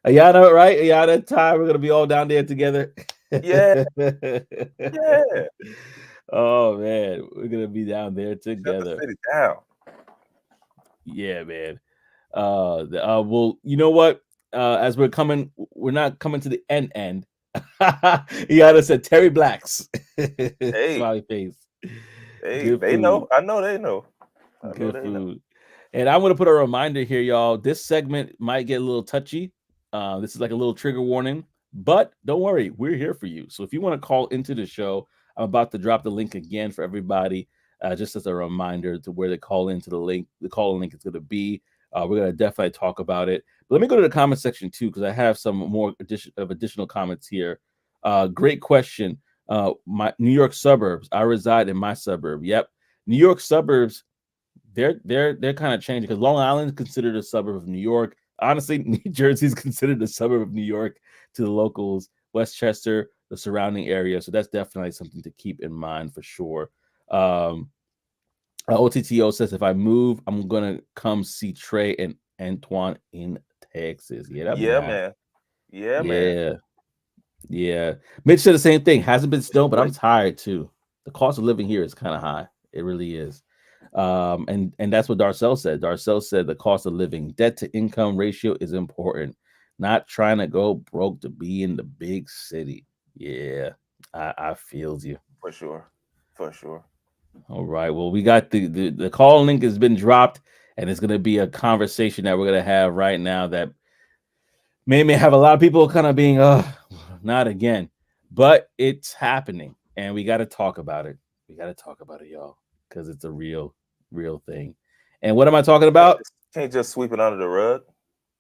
Ayana, right? Ayana, Ty, we're gonna be all down there together. yeah, yeah. Oh man, we're gonna be down there Shut the together. city down. Yeah, man. Well, you know what? As we're not coming to the end. Ayana said Terry Blacks. Hey, Smiley face. hey, Good they food. know. I know they know. I know Good they know. food. And I'm going to put a reminder here, y'all. This segment might get a little touchy. This is like a little trigger warning, but don't worry, we're here for you. So if you want to call into the show, I'm about to drop the link again for everybody, just as a reminder to where they call into the link. The call link is going to be. We're going to definitely talk about it. But let me go to the comment section too, because I have some more additional comments here. Great question. My New York suburbs. I reside in my suburb. Yep, New York suburbs, they're kind of changing, because Long Island is considered a suburb of New York. Honestly, New Jersey is considered a suburb of New York to the locals. Westchester, the surrounding area. So that's definitely something to keep in mind for sure. Um, OTTO says, if I move, I'm gonna come see Trey and Antoine in Texas. Yeah, that'd be Yeah, nice. man. Yeah, man. Yeah, yeah. Mitch said the same thing. Hasn't been It's snow, but your I'm boy. tired too. The cost of living here is kind of high. It really is. And that's what Darcel said. Darcel said the cost of living, debt to income ratio is important. Not trying to go broke to be in the big city. Yeah, I feels you. For sure. For sure. All right. Well, we got the call link has been dropped, and it's gonna be a conversation that we're gonna have right now that may have a lot of people kind of being, not again, but it's happening, and we got to talk about it. We got to talk about it, y'all, because it's a real thing. And what am I talking about? Can't just sweep it under the rug.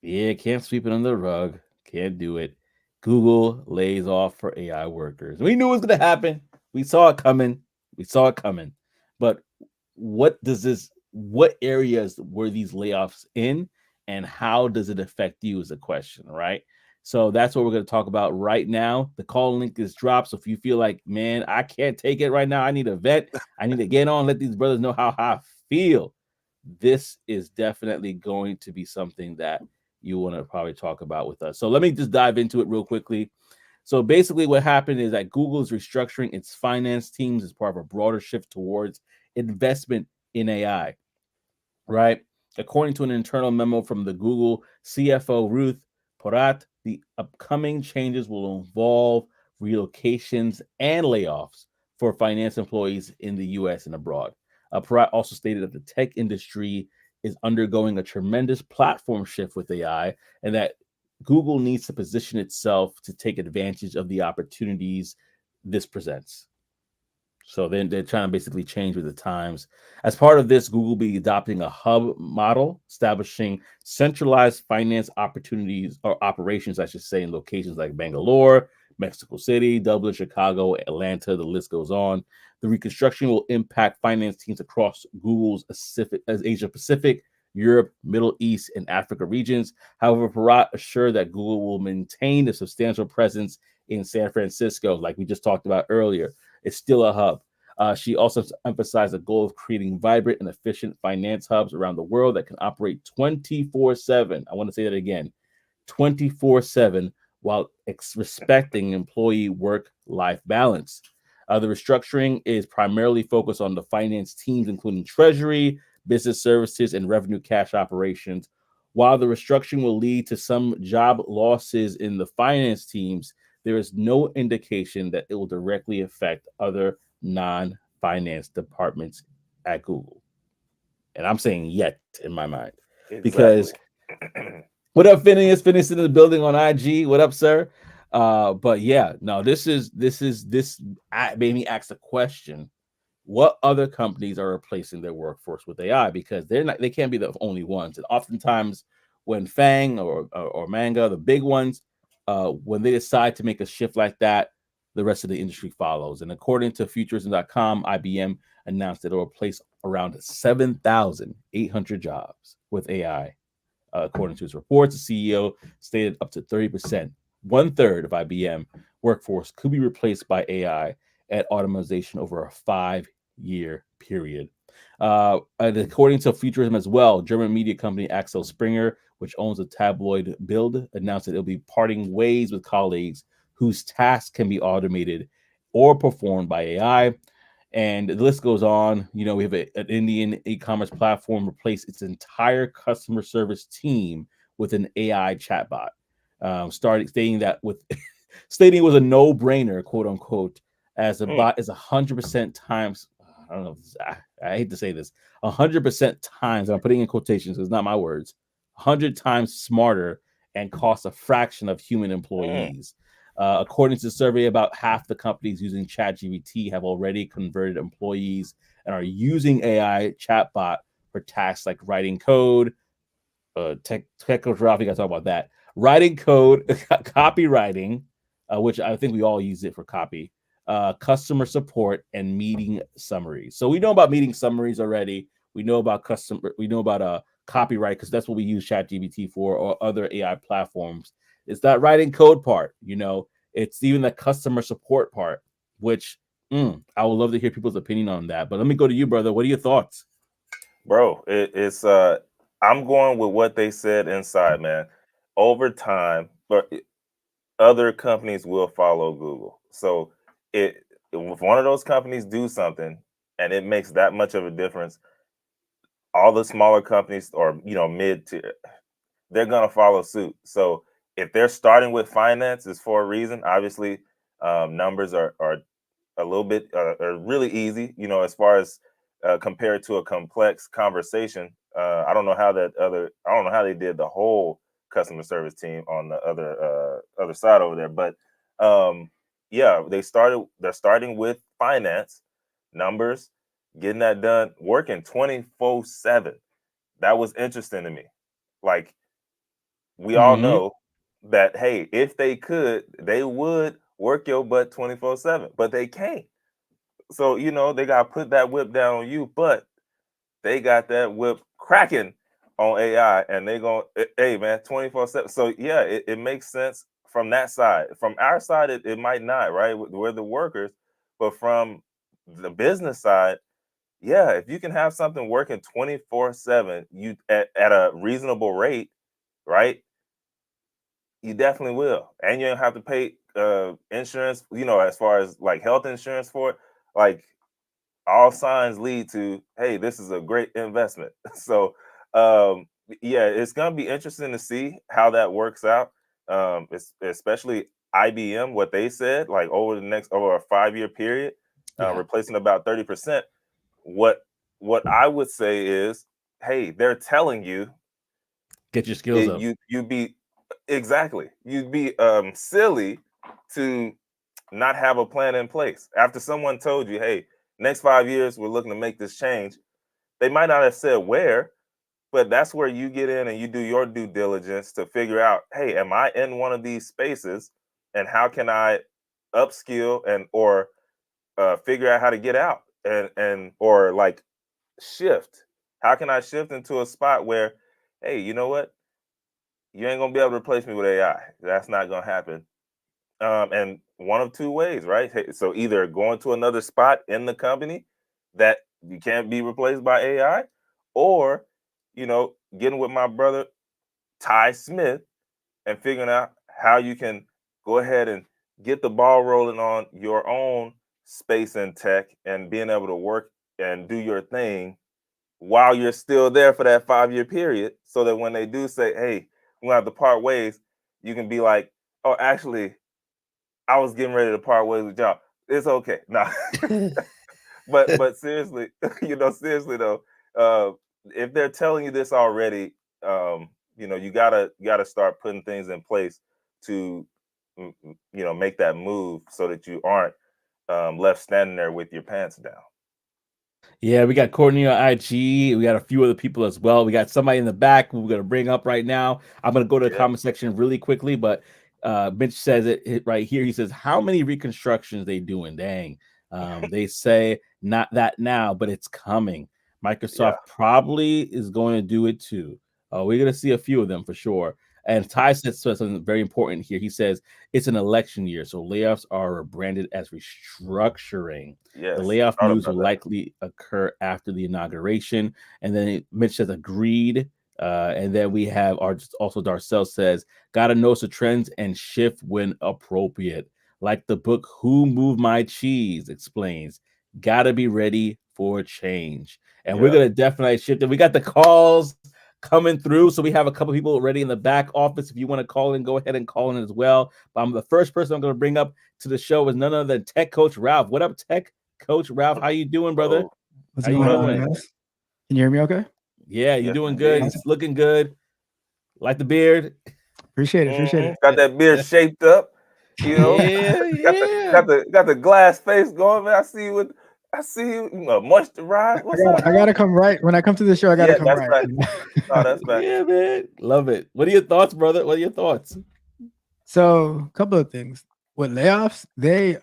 Yeah, can't sweep it under the rug. Can't do it. Google lays off for AI workers. We knew it was going to happen. We saw it coming. We saw it coming. But what areas were these layoffs in, and how does it affect you is a question, right? So that's what we're going to talk about right now. The call link is dropped. So if you feel like, man, I can't take it right now, I need a vet, I need to get on, let these brothers know how I feel. This is definitely going to be something that you want to probably talk about with us. So let me just dive into it real quickly. So basically, what happened is that Google is restructuring its finance teams as part of a broader shift towards investment in AI, right? According to an internal memo from the Google CFO Ruth Porat, the upcoming changes will involve relocations and layoffs for finance employees in the US and abroad. Porat also stated that the tech industry is undergoing a tremendous platform shift with AI and that Google needs to position itself to take advantage of the opportunities this presents. So then they're trying to basically change with the times. As part of this, Google will be adopting a hub model, establishing centralized finance opportunities or operations, I should say, in locations like Bangalore, Mexico City, Dublin, Chicago, Atlanta. The list goes on. The reconstruction will impact finance teams across Google's Asia Pacific, Europe, Middle East, and Africa regions. However, Parat assured that Google will maintain a substantial presence in San Francisco, like we just talked about earlier. It's still a hub. She also emphasized the goal of creating vibrant and efficient finance hubs around the world that can operate 24/7. I want to say that again, 24/7, while respecting employee work-life balance. The restructuring is primarily focused on the finance teams, including treasury, business services, and revenue cash operations. While the restructuring will lead to some job losses in the finance teams, there is no indication that it will directly affect other non-finance departments at Google. And I'm saying yet in my mind. Because Exactly. what up, Phineas? Phineas in the building on IG. What up, sir? But yeah, no, this made me ask a question. What other companies are replacing their workforce with AI? Because they can't be the only ones. And oftentimes when Fang or Manga, the big ones, when they decide to make a shift like that, the rest of the industry follows. And according to futurism.com, IBM announced that it will replace around 7,800 jobs with AI. According to his reports, the CEO stated up to 30%, one third of IBM workforce could be replaced by AI at automation over a 5-year period. And according to Futurism as well, German media company Axel Springer, which owns the tabloid Bild, announced that it'll be parting ways with colleagues whose tasks can be automated or performed by AI. And the list goes on. You know, we have an Indian e-commerce platform replace its entire customer service team with an AI chatbot, starting stating that with stating it was a no-brainer, quote unquote, as the bot is 100% times. I don't know. I hate to say this. 100% times. I'm putting in quotations. It's not my words. 100 times smarter and costs a fraction of human employees. According to the survey, about half the companies using ChatGPT have already converted employees and are using AI chatbot for tasks like writing code. Tech coach Ralphie got to talk about that. Writing code, copywriting, which I think we all use it for copy. Customer support and meeting summaries. So we know about meeting summaries already. We know about copyright because that's what we use ChatGPT for or other AI platforms. It's that writing code part, you know. It's even the customer support part, which I would love to hear people's opinion on that. But let me go to you, brother. What are your thoughts? Bro, it's I'm going with what they said inside, man. Over time, but other companies will follow Google. So if one of those companies do something and it makes that much of a difference, all the smaller companies or mid tier, they're gonna follow suit. So if they're starting with finance, it's for a reason. Obviously, numbers are a little bit are really easy, as far as compared to a complex conversation. I don't know how I don't know how they did the whole customer service team on the other side over there, but yeah, they're starting with finance, numbers, getting that done, working 24/7. That was interesting to me. Like, we all Mm-hmm. know that, hey, if they could, they would work your butt 24/7, but they can't. So, they got to put that whip down on you, but they got that whip cracking on AI and they going, hey, man, 24/7. So, yeah, it makes sense from that side. From our side, it might not, right? We're the workers. But from the business side, yeah, if you can have something working 24/7, you at a reasonable rate, right? You definitely will. And you don't have to pay insurance, as far as like health insurance for it. Like, all signs lead to, hey, this is a great investment. So Yeah, it's gonna be interesting to see how that works out. Especially IBM, what they said, like over a 5-year period, replacing about 30%. What I would say is, hey, they're telling you get your skills up. You'd be exactly, you'd be silly to not have a plan in place after someone told you, hey, next 5 years we're looking to make this change. They might not have said where, but that's where you get in and you do your due diligence to figure out, hey, am I in one of these spaces, and how can I upskill and or figure out how to get out, and or like shift. How can I shift into a spot where, hey, you know what, you ain't gonna be able to replace me with AI. That's not gonna happen. And one of two ways, right? So either going to another spot in the company that you can't be replaced by AI, or getting with my brother Ty Smith and figuring out how you can go ahead and get the ball rolling on your own space and tech, and being able to work and do your thing while you're still there for that 5-year period, so that when they do say, hey, we have to part ways, you can be like, oh, actually, I was getting ready to part ways with y'all. It's okay. Nah. but seriously, seriously though, if they're telling you this already, you gotta start putting things in place to make that move so that you aren't left standing there with your pants down. Yeah, we got Courtney on IG. We got a few other people as well. We got somebody in the back who we're going to bring up right now. I'm going to go to the comment section really quickly, but Mitch says it right here. He says, how many reconstructions they doing? Dang. They say not that now, but it's coming. Microsoft probably is going to do it too. We're going to see a few of them for sure. And Ty says something very important here. He says it's an election year, so layoffs are branded as restructuring. Yes, the layoff news will likely occur after the inauguration. And then Mitch says agreed. And then we have also Darcel says, gotta know the trends and shift when appropriate. Like the book Who Moved My Cheese explains, gotta be ready for change. And we're gonna definitely shift it. We got the calls coming through, so we have a couple people already in the back office. If you want to call in, go ahead and call in as well. But the first person I'm going to bring up to the show is none other than Tech Coach Ralph. What up, Tech Coach Ralph? How you doing, brother? What's going on, guys? Can you hear me okay? Yeah, you're doing good. It's looking good. Like the beard. Appreciate it. Got that beard shaped up. Yeah. Got the glass face going, man. I see you moisturized. I gotta come right when I come to the show. I gotta come right. Oh, that's right. Yeah, man. Love it. What are your thoughts, brother? What are your thoughts? So, a couple of things. With layoffs, they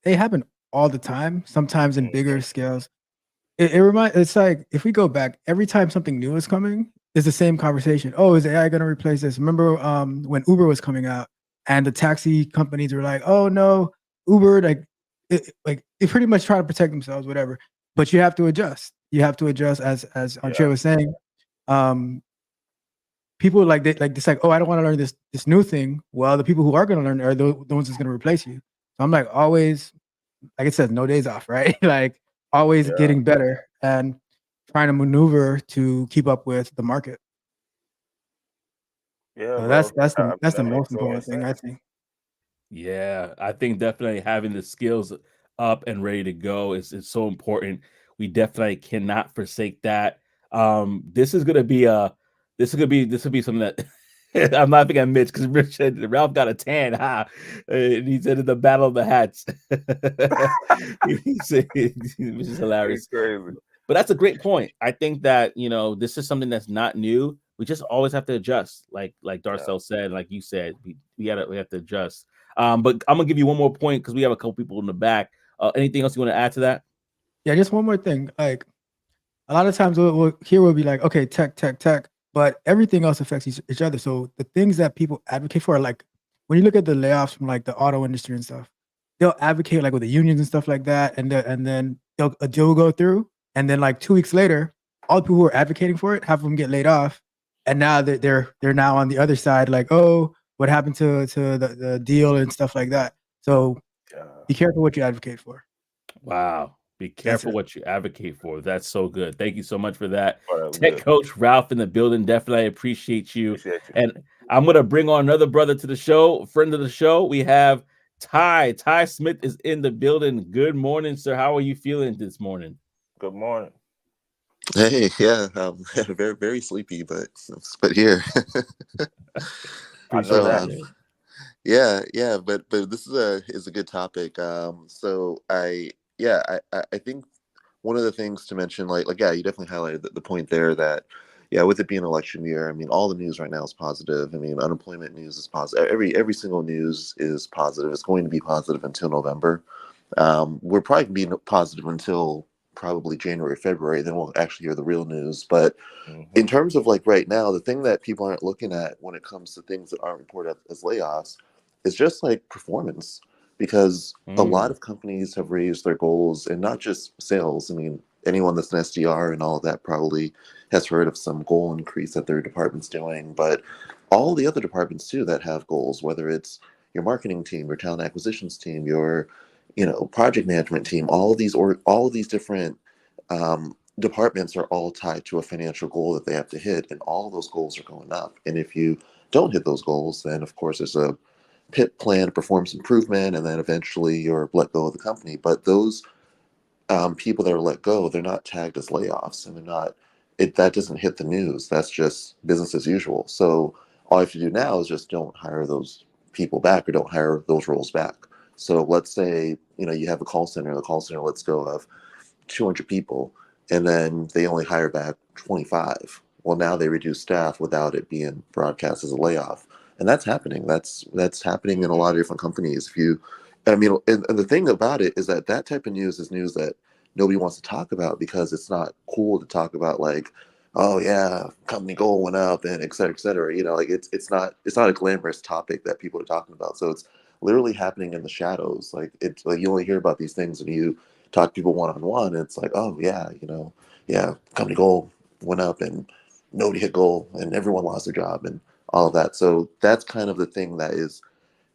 happen all the time. Sometimes in bigger scales. It's like if we go back, every time something new is coming, it's the same conversation. Oh, is AI going to replace this? Remember when Uber was coming out and the taxi companies were like, oh no, Uber, it pretty much try to protect themselves, whatever. But you have to adjust. You have to adjust, as Archer was saying. People it's like, oh, I don't want to learn this new thing. Well, the people who are going to learn are the ones that's going to replace you. So I'm like always, like I said, no days off, right? Like always getting better and trying to maneuver to keep up with the market. Yeah, so that's the most important thing, I think. Yeah, I think definitely having the skills up and ready to go is so important. We definitely cannot forsake that. This is gonna be something that I'm laughing at Mitch because Rich said Ralph got a tan, and he said in the battle of the hats. Which is hilarious. Crazy. But that's a great point. I think that this is something that's not new. We just always have to adjust, like Darcel said, like you said, we have to adjust. But I'm gonna give you one more point because we have a couple people in the back. Anything else you want to add to that? Yeah, just one more thing. Like a lot of times we'll be like, okay, tech, but everything else affects each other. So the things that people advocate for are like when you look at the layoffs from like the auto industry and stuff, they'll advocate like with the unions and stuff like that, and then a deal will go through, and then like 2 weeks later, all the people who are advocating for it, half of them get laid off, and now they're now on the other side, like, oh, what happened to the deal and stuff like that. So be careful what you advocate for. Wow. Be careful what you advocate for. That's so good. Thank you so much for that. Tech Good. Coach Ralph in the building. Definitely appreciate you. Appreciate you. And I'm going to bring on another brother to the show, friend of the show. We have Ty. Ty Smith is in the building. Good morning, sir. How are you feeling this morning? Good morning. Hey, yeah, very, very sleepy, but here. I know that. Yeah, but this is a good topic. So I think one of the things to mention, yeah, you definitely highlighted the point there that, yeah, with it being election year, I mean, all the news right now is positive. I mean, unemployment news is positive. Every single news is positive. It's going to be positive until November. We're probably going to be positive until probably January, February. Then we'll actually hear the real news. But in terms of like right now, the thing that people aren't looking at when it comes to things that aren't reported as layoffs is just like performance, because a lot of companies have raised their goals, and not just sales. I mean, anyone that's an SDR and all of that probably has heard of some goal increase that their department's doing, but all the other departments too that have goals, whether it's your marketing team, your talent acquisitions team, your project management team, all of these different departments are all tied to a financial goal that they have to hit, and all of those goals are going up. And if you don't hit those goals, then of course there's a pit plan, performance improvement, and then eventually you're let go of the company. But those people that are let go, they're not tagged as layoffs, and they're not. That doesn't hit the news. That's just business as usual. So all you have to do now is just don't hire those people back, or don't hire those roles back. So let's say you have a call center. The call center lets go of 200 people, and then they only hire back 25. Well, now they reduce staff without it being broadcast as a layoff, and that's happening. That's happening in a lot of different companies. And the thing about it is that type of news is news that nobody wants to talk about, because it's not cool to talk about, like, oh yeah, company goal went up and et cetera, et cetera. Like it's not a glamorous topic that people are talking about. So it's literally happening in the shadows. Like it's like you only hear about these things when you talk to people one-on-one, and it's like, oh yeah, yeah, company goal went up and nobody hit goal and everyone lost their job and all of that. So that's kind of the thing that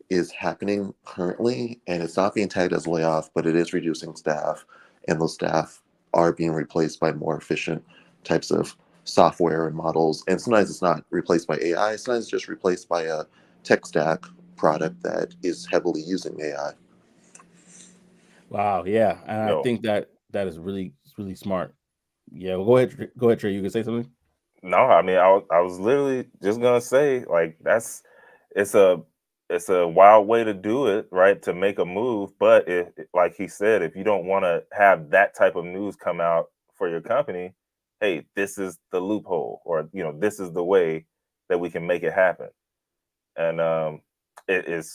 is happening currently, and it's not being tagged as a layoff, but it is reducing staff, and those staff are being replaced by more efficient types of software and models. And sometimes it's not replaced by AI, sometimes it's just replaced by a tech stack product that is heavily using AI. Wow, yeah, and I think that is really, really smart. Yeah, well, go ahead, Trey. You can say something. No, I mean, I was literally just gonna say, like, it's a wild way to do it, right? To make a move, but like he said, if you don't want to have that type of news come out for your company, hey, this is the loophole, or this is the way that we can make it happen. And it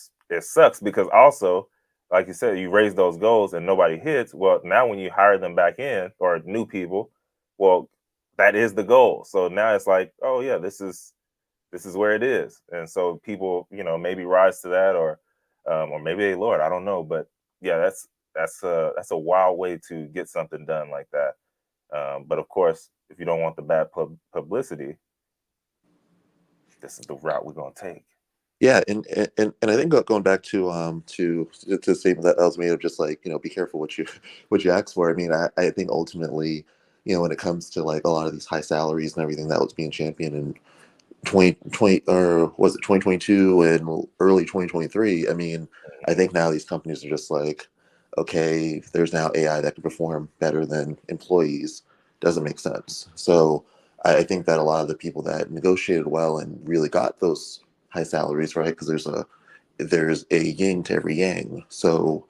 sucks because also, like you said, you raise those goals and nobody hits. Well, now when you hire them back in, or new people, well, that is the goal. So now it's like, oh yeah, this is where it is. And so people, maybe rise to that, or maybe they lower it. I don't know, but yeah, that's a wild way to get something done like that. But of course, if you don't want the bad publicity, this is the route we're gonna take. Yeah, and I think going back to the statement that was made of just like, be careful what you ask for. I mean, I think ultimately, when it comes to like a lot of these high salaries and everything that was being championed in 2020, or was it 2022 and early 2023? I mean, I think now these companies are just like, okay, there's now AI that can perform better than employees. Doesn't make sense. So I think that a lot of the people that negotiated well and really got those high salaries, right? Because there's a yin to every yang. So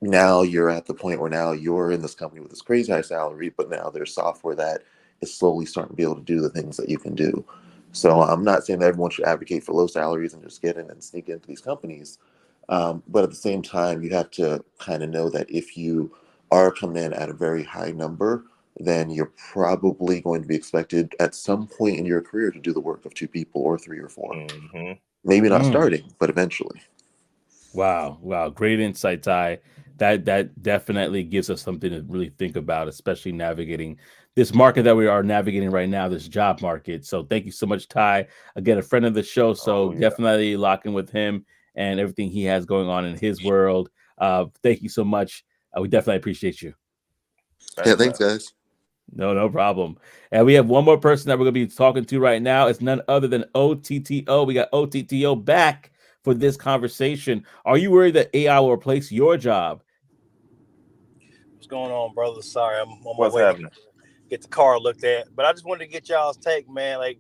now you're at the point where now you're in this company with this crazy high salary, but now there's software that is slowly starting to be able to do the things that you can do. So I'm not saying that everyone should advocate for low salaries and just get in and sneak into these companies. But at the same time, you have to kind of know that if you are coming in at a very high number, then you're probably going to be expected at some point in your career to do the work of two people or three or four. Maybe not starting, but eventually. Wow, great insight, Ty. That definitely gives us something to really think about, especially navigating this market that we are navigating right now, this job market. So thank you so much, Ty. Again, a friend of the show, so definitely lock in with him and everything he has going on in his world. Thank you so much. We definitely appreciate you. Yeah, thanks, guys. No problem. And we have one more person that we're going to be talking to right now. It's none other than OTTO. We got OTTO back for this conversation. Are you worried that AI will replace your job? What's going on, brother? Sorry, I'm on my What's way happening? to get the car looked at. But I just wanted to get y'all's take, man. Like,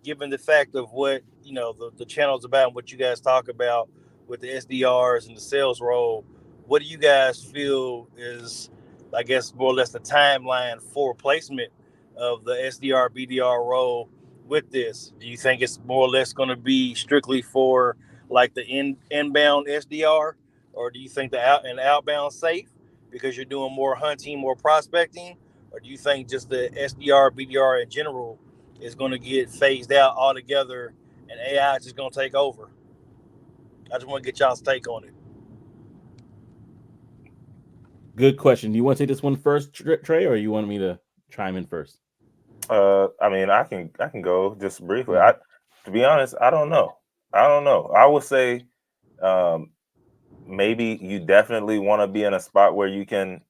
given the fact of what the channel's about and what you guys talk about with the SDRs and the sales role, what do you guys feel is, I guess, more or less the timeline for replacement of the SDR BDR role with this? Do you think it's more or less going to be strictly for like the inbound SDR, or do you think the outbound safe because you're doing more hunting, more prospecting, or do you think just the SDR BDR in general is going to get phased out altogether and AI is just going to take over? I just want to get y'all's take on it. Good question. Do you want to take this one first, Trey, or you want me to chime in first? I mean, I can go just briefly. To be honest, I don't know. I would say, maybe you definitely want to be in a spot where you can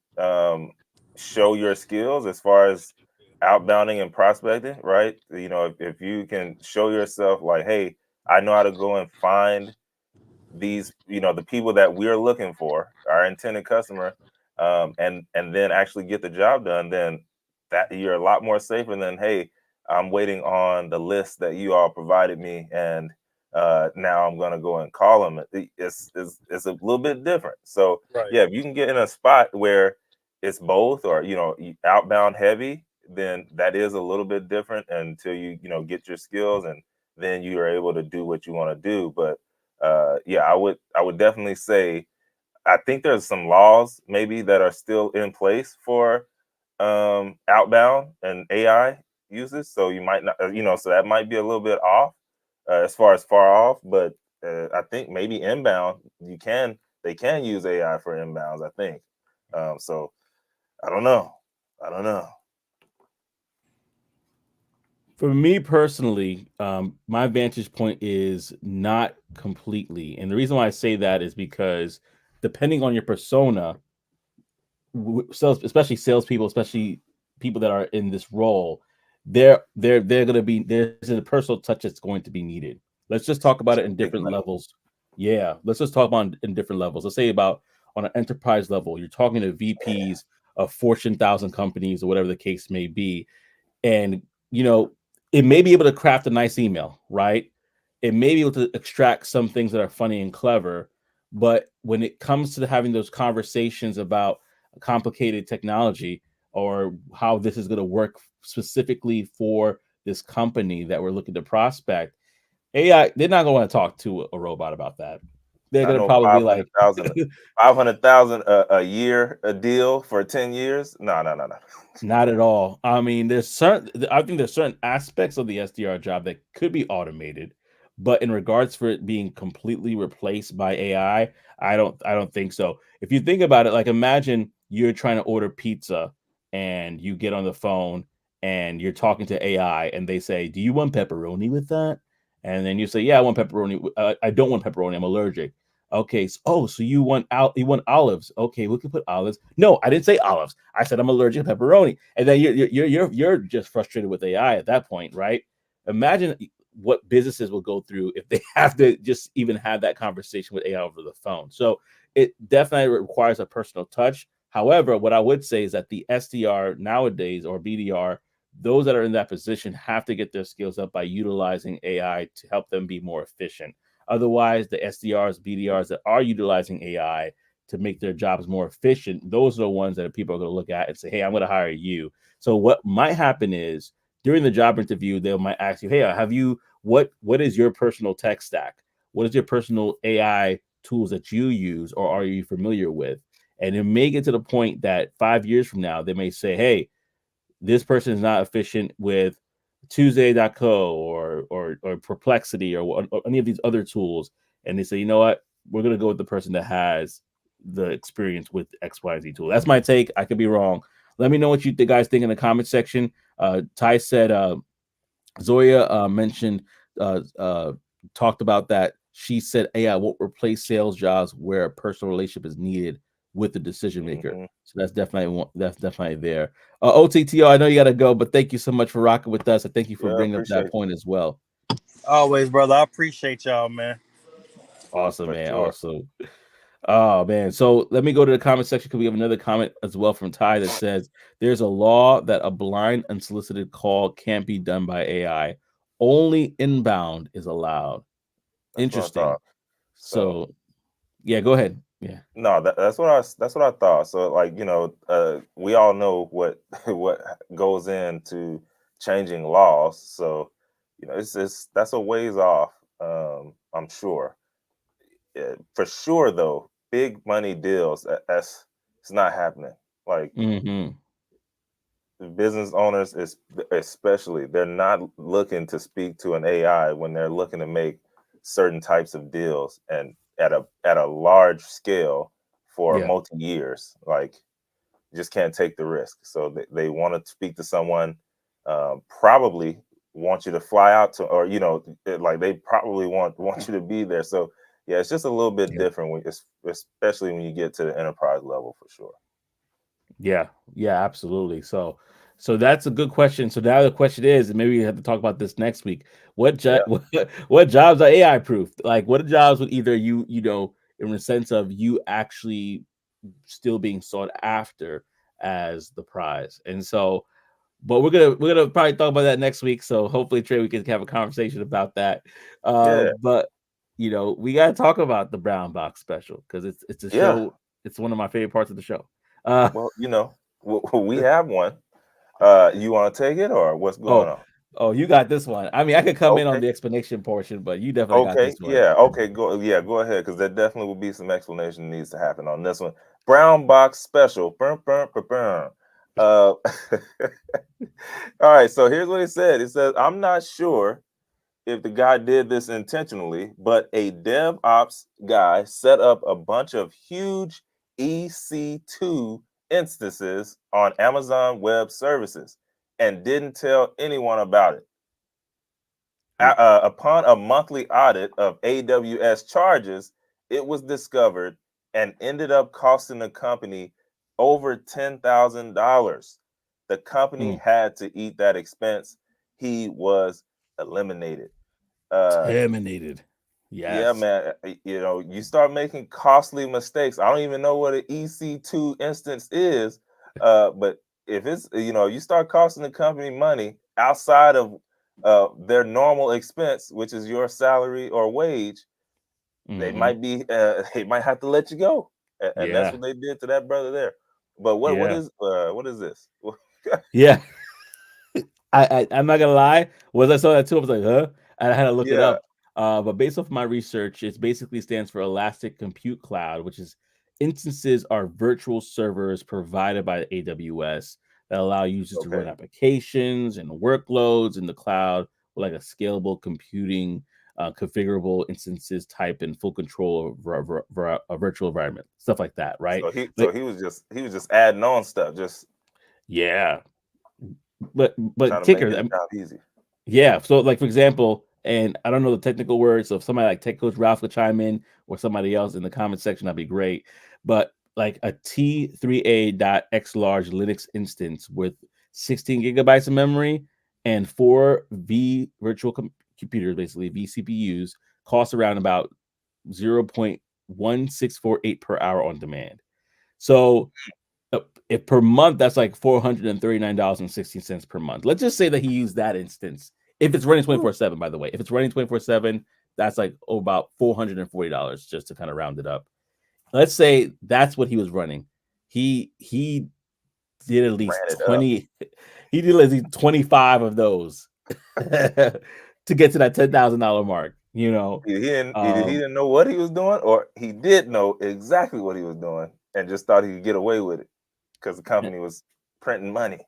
show your skills as far as outbounding and prospecting, right? If you can show yourself like, hey, I know how to go and find these, the people that we're looking for, our intended customer, and then actually get the job done, then that you're a lot more safer than, hey, I'm waiting on the list that you all provided me, and now I'm gonna go and call them. It's a little bit different. So Right. yeah, if you can get in a spot where it's both, or outbound heavy, then that is a little bit different until you get your skills, and then you are able to do what you want to do. But yeah, I would definitely say, I think there's some laws maybe that are still in place for outbound and AI uses. So you might not, so that might be a little bit off as far as far off. But I think maybe inbound, they can use AI for inbounds, I think. So I don't know. For me personally, my vantage point is not completely. And the reason why I say that is because depending on your persona, especially salespeople, especially people that are in this role, they're going to be, there's a personal touch that's going to be needed. Let's just talk about it in different levels. Yeah, let's just talk about it in different levels. Let's say about on an enterprise level, you're talking to VPs of Fortune 1000 companies or whatever the case may be, and it may be able to craft a nice email, right? It may be able to extract some things that are funny and clever, but when it comes to having those conversations about complicated technology or how this is going to work specifically for this company that we're looking to prospect, AI, they're not going to want to talk to a robot about that. They're I going to know probably be like 500,000 a year, a deal for 10 years. No. Not at all. I mean, I think there's certain aspects of the SDR job that could be automated, but in regards for it being completely replaced by AI, I don't think so. If you think about it, like imagine you're trying to order pizza and you get on the phone and you're talking to AI and they say, "Do you want pepperoni with that?" And then you say, "Yeah, I want pepperoni. I don't want pepperoni. I'm allergic." Okay, so you want olives? Okay, we can put olives. No, I didn't say olives. I said I'm allergic to pepperoni, and then you're just frustrated with AI at that point, right? Imagine what businesses will go through if they have to just even have that conversation with AI over the phone. So it definitely requires a personal touch. However, what I would say is that the SDR nowadays or BDR, those that are in that position have to get their skills up by utilizing AI to help them be more efficient. Otherwise, the SDRs, BDRs that are utilizing AI to make their jobs more efficient, those are the ones that people are going to look at and say, "Hey, I'm going to hire you." So what might happen is during the job interview, they might ask you, "Hey, what is your personal tech stack? What is your personal AI tools that you use or are you familiar with?" And it may get to the point that 5 years from now, they may say, "Hey, this person is not efficient with Tuesday.co or Perplexity or any of these other tools," and they say, "You know what? We're gonna go with the person that has the experience with XYZ tool." That's my take. I could be wrong. Let me know what you guys think in the comment section. Ty said Zoya mentioned talked about that. She said AI won't replace sales jobs where a personal relationship is needed with the decision maker. So that's definitely there. OTTO, I know you got to go, but thank you so much for rocking with us. I thank you for bringing up that point as well. Always, brother. I appreciate y'all, man. Awesome, man. Sure. Awesome. Oh, man. So let me go to the comment section because we have another comment as well from Ty that says there's a law that a blind unsolicited call can't be done by AI. Only inbound is allowed. That's interesting. So yeah, go ahead. Yeah. No, that's what I thought. So like, we all know what goes into changing laws. So, that's a ways off. I'm sure. For sure though, big money deals, it's not happening. Like business owners especially, they're not looking to speak to an AI when they're looking to make certain types of deals and at a large scale for multi years. Like, just can't take the risk. So they want to speak to someone, probably want you to fly out to, or like they probably want you to be there. So yeah, it's just a little bit different especially when you get to the enterprise level, for sure. Yeah, absolutely. So that's a good question. So now the question is, and maybe we have to talk about this next week. What jobs are AI proof? Like, what jobs would either you in the sense of you actually still being sought after as the prize? And so, but we're gonna probably talk about that next week. So hopefully, Trey, we can have a conversation about that. But we gotta talk about the Brown Box special because it's a show. It's one of my favorite parts of the show. Well, we have one. You want to take it, or what's going on? Oh, you got this one. I mean, I could come in on the explanation portion, but you definitely got this one. Go ahead, because there definitely will be some explanation needs to happen on this one. Brown Box special. Burn. All right, so here's what it said. It says, I'm not sure if the guy did this intentionally, but a DevOps guy set up a bunch of huge EC2 instances on Amazon Web Services and didn't tell anyone about it. Upon a monthly audit of AWS charges, it was discovered and ended up costing the company over $10,000. The company had to eat that expense. He was eliminated. Terminated. Yes. Yeah, man. You start making costly mistakes. I don't even know what an EC2 instance is, but if it's you start costing the company money outside of their normal expense, which is your salary or wage, they might have to let you go, and that's what they did to that brother there. But what is this? Yeah. I'm not gonna lie. When I saw that too, I was like, huh? And I had to look it up. But based off my research, it basically stands for Elastic Compute Cloud, which is instances are virtual servers provided by AWS that allow users to run applications and workloads in the cloud with like a scalable computing, configurable instances type and full control of a virtual environment, stuff like that, right? So he was just adding on stuff, just but Ticker, easy. Yeah. So, like, for example, and I don't know the technical words, so if somebody like Tech Coach Ralph could chime in or somebody else in the comment section, that'd be great. But like a T3A.X large Linux instance with 16 gigabytes of memory and 4 V virtual computers, basically vCPUs, costs around about 0.1648 per hour on demand. So if per month, that's like $439.16 per month. Let's just say that he used that instance. If it's running 24/7, by the way, if it's running 24/7, that's like about $440 just to kind of round it up. Let's say that's what he was running. He did at least 20. He did at least 25 of those to get to that $10,000 mark. He didn't know what he was doing, or he did know exactly what he was doing and just thought he could get away with it because the company was printing money.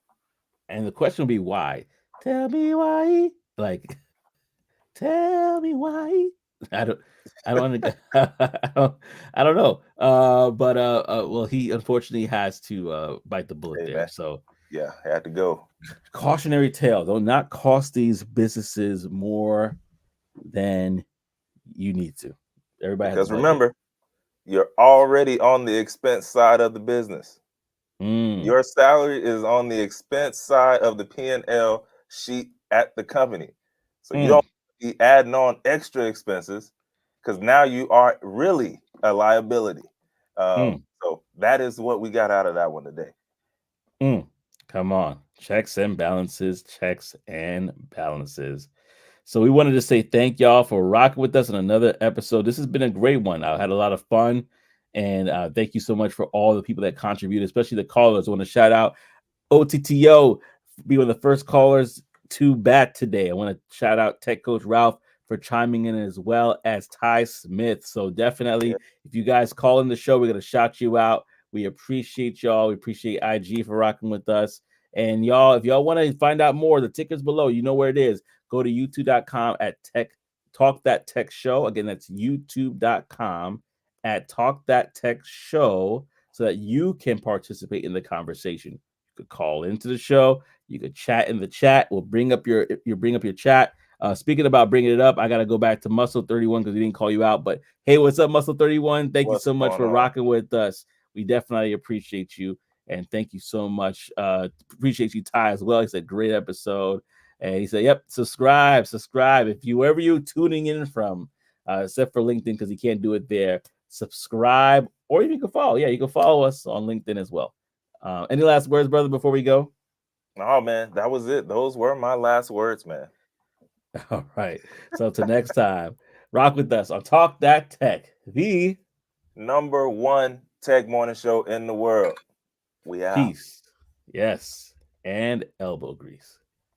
And the question would be why? Tell me why. Like, tell me why. I don't know. Well, he unfortunately has to bite the bullet there. Man. So yeah, had to go. Cautionary tale, though, not cost these businesses more than you need to. Everybody, because remember, you're already on the expense side of the business. Mm, Your salary is on the expense side of the P&L sheet at the company. So you don't be adding on extra expenses because now you are really a liability. So that is what we got out of that one today. Come on. Checks and balances, checks and balances. So we wanted to say thank y'all for rocking with us on another episode. This has been a great one. I had a lot of fun. And thank you so much for all the people that contributed, especially the callers. I want to shout out OTTO, be one of the first callers to bat today. I want to shout out Tech Coach Ralph for chiming in, as well as Ty Smith. So definitely, if you guys call in the show, we're going to shout you out. We appreciate y'all. We appreciate IG for rocking with us. And y'all, if y'all want to find out more, the ticker's below. You know where it is. Go to youtube.com at Talk That Tech Show. Again, that's youtube.com at Talk That Tech Show, so that you can participate in the conversation. You could call into the show. You could chat in the chat. We'll bring up your chat. Speaking about bringing it up, I got to go back to Muscle 31 because we didn't call you out. But hey, what's up, Muscle 31? Thank you so much for rocking with us. We definitely appreciate you. And thank you so much. Appreciate you, Ty, as well. He said, great episode. And he said, yep, subscribe. If wherever you're tuning in from, except for LinkedIn, because he can't do it there, subscribe, or you can follow. Yeah, you can follow us on LinkedIn as well. Any last words, brother, before we go? Oh, man, that was it. Those were my last words, man. All right. So till next time, rock with us on Talk That Tech, the #1 tech morning show in the world. We out. Peace. Yes. And elbow grease.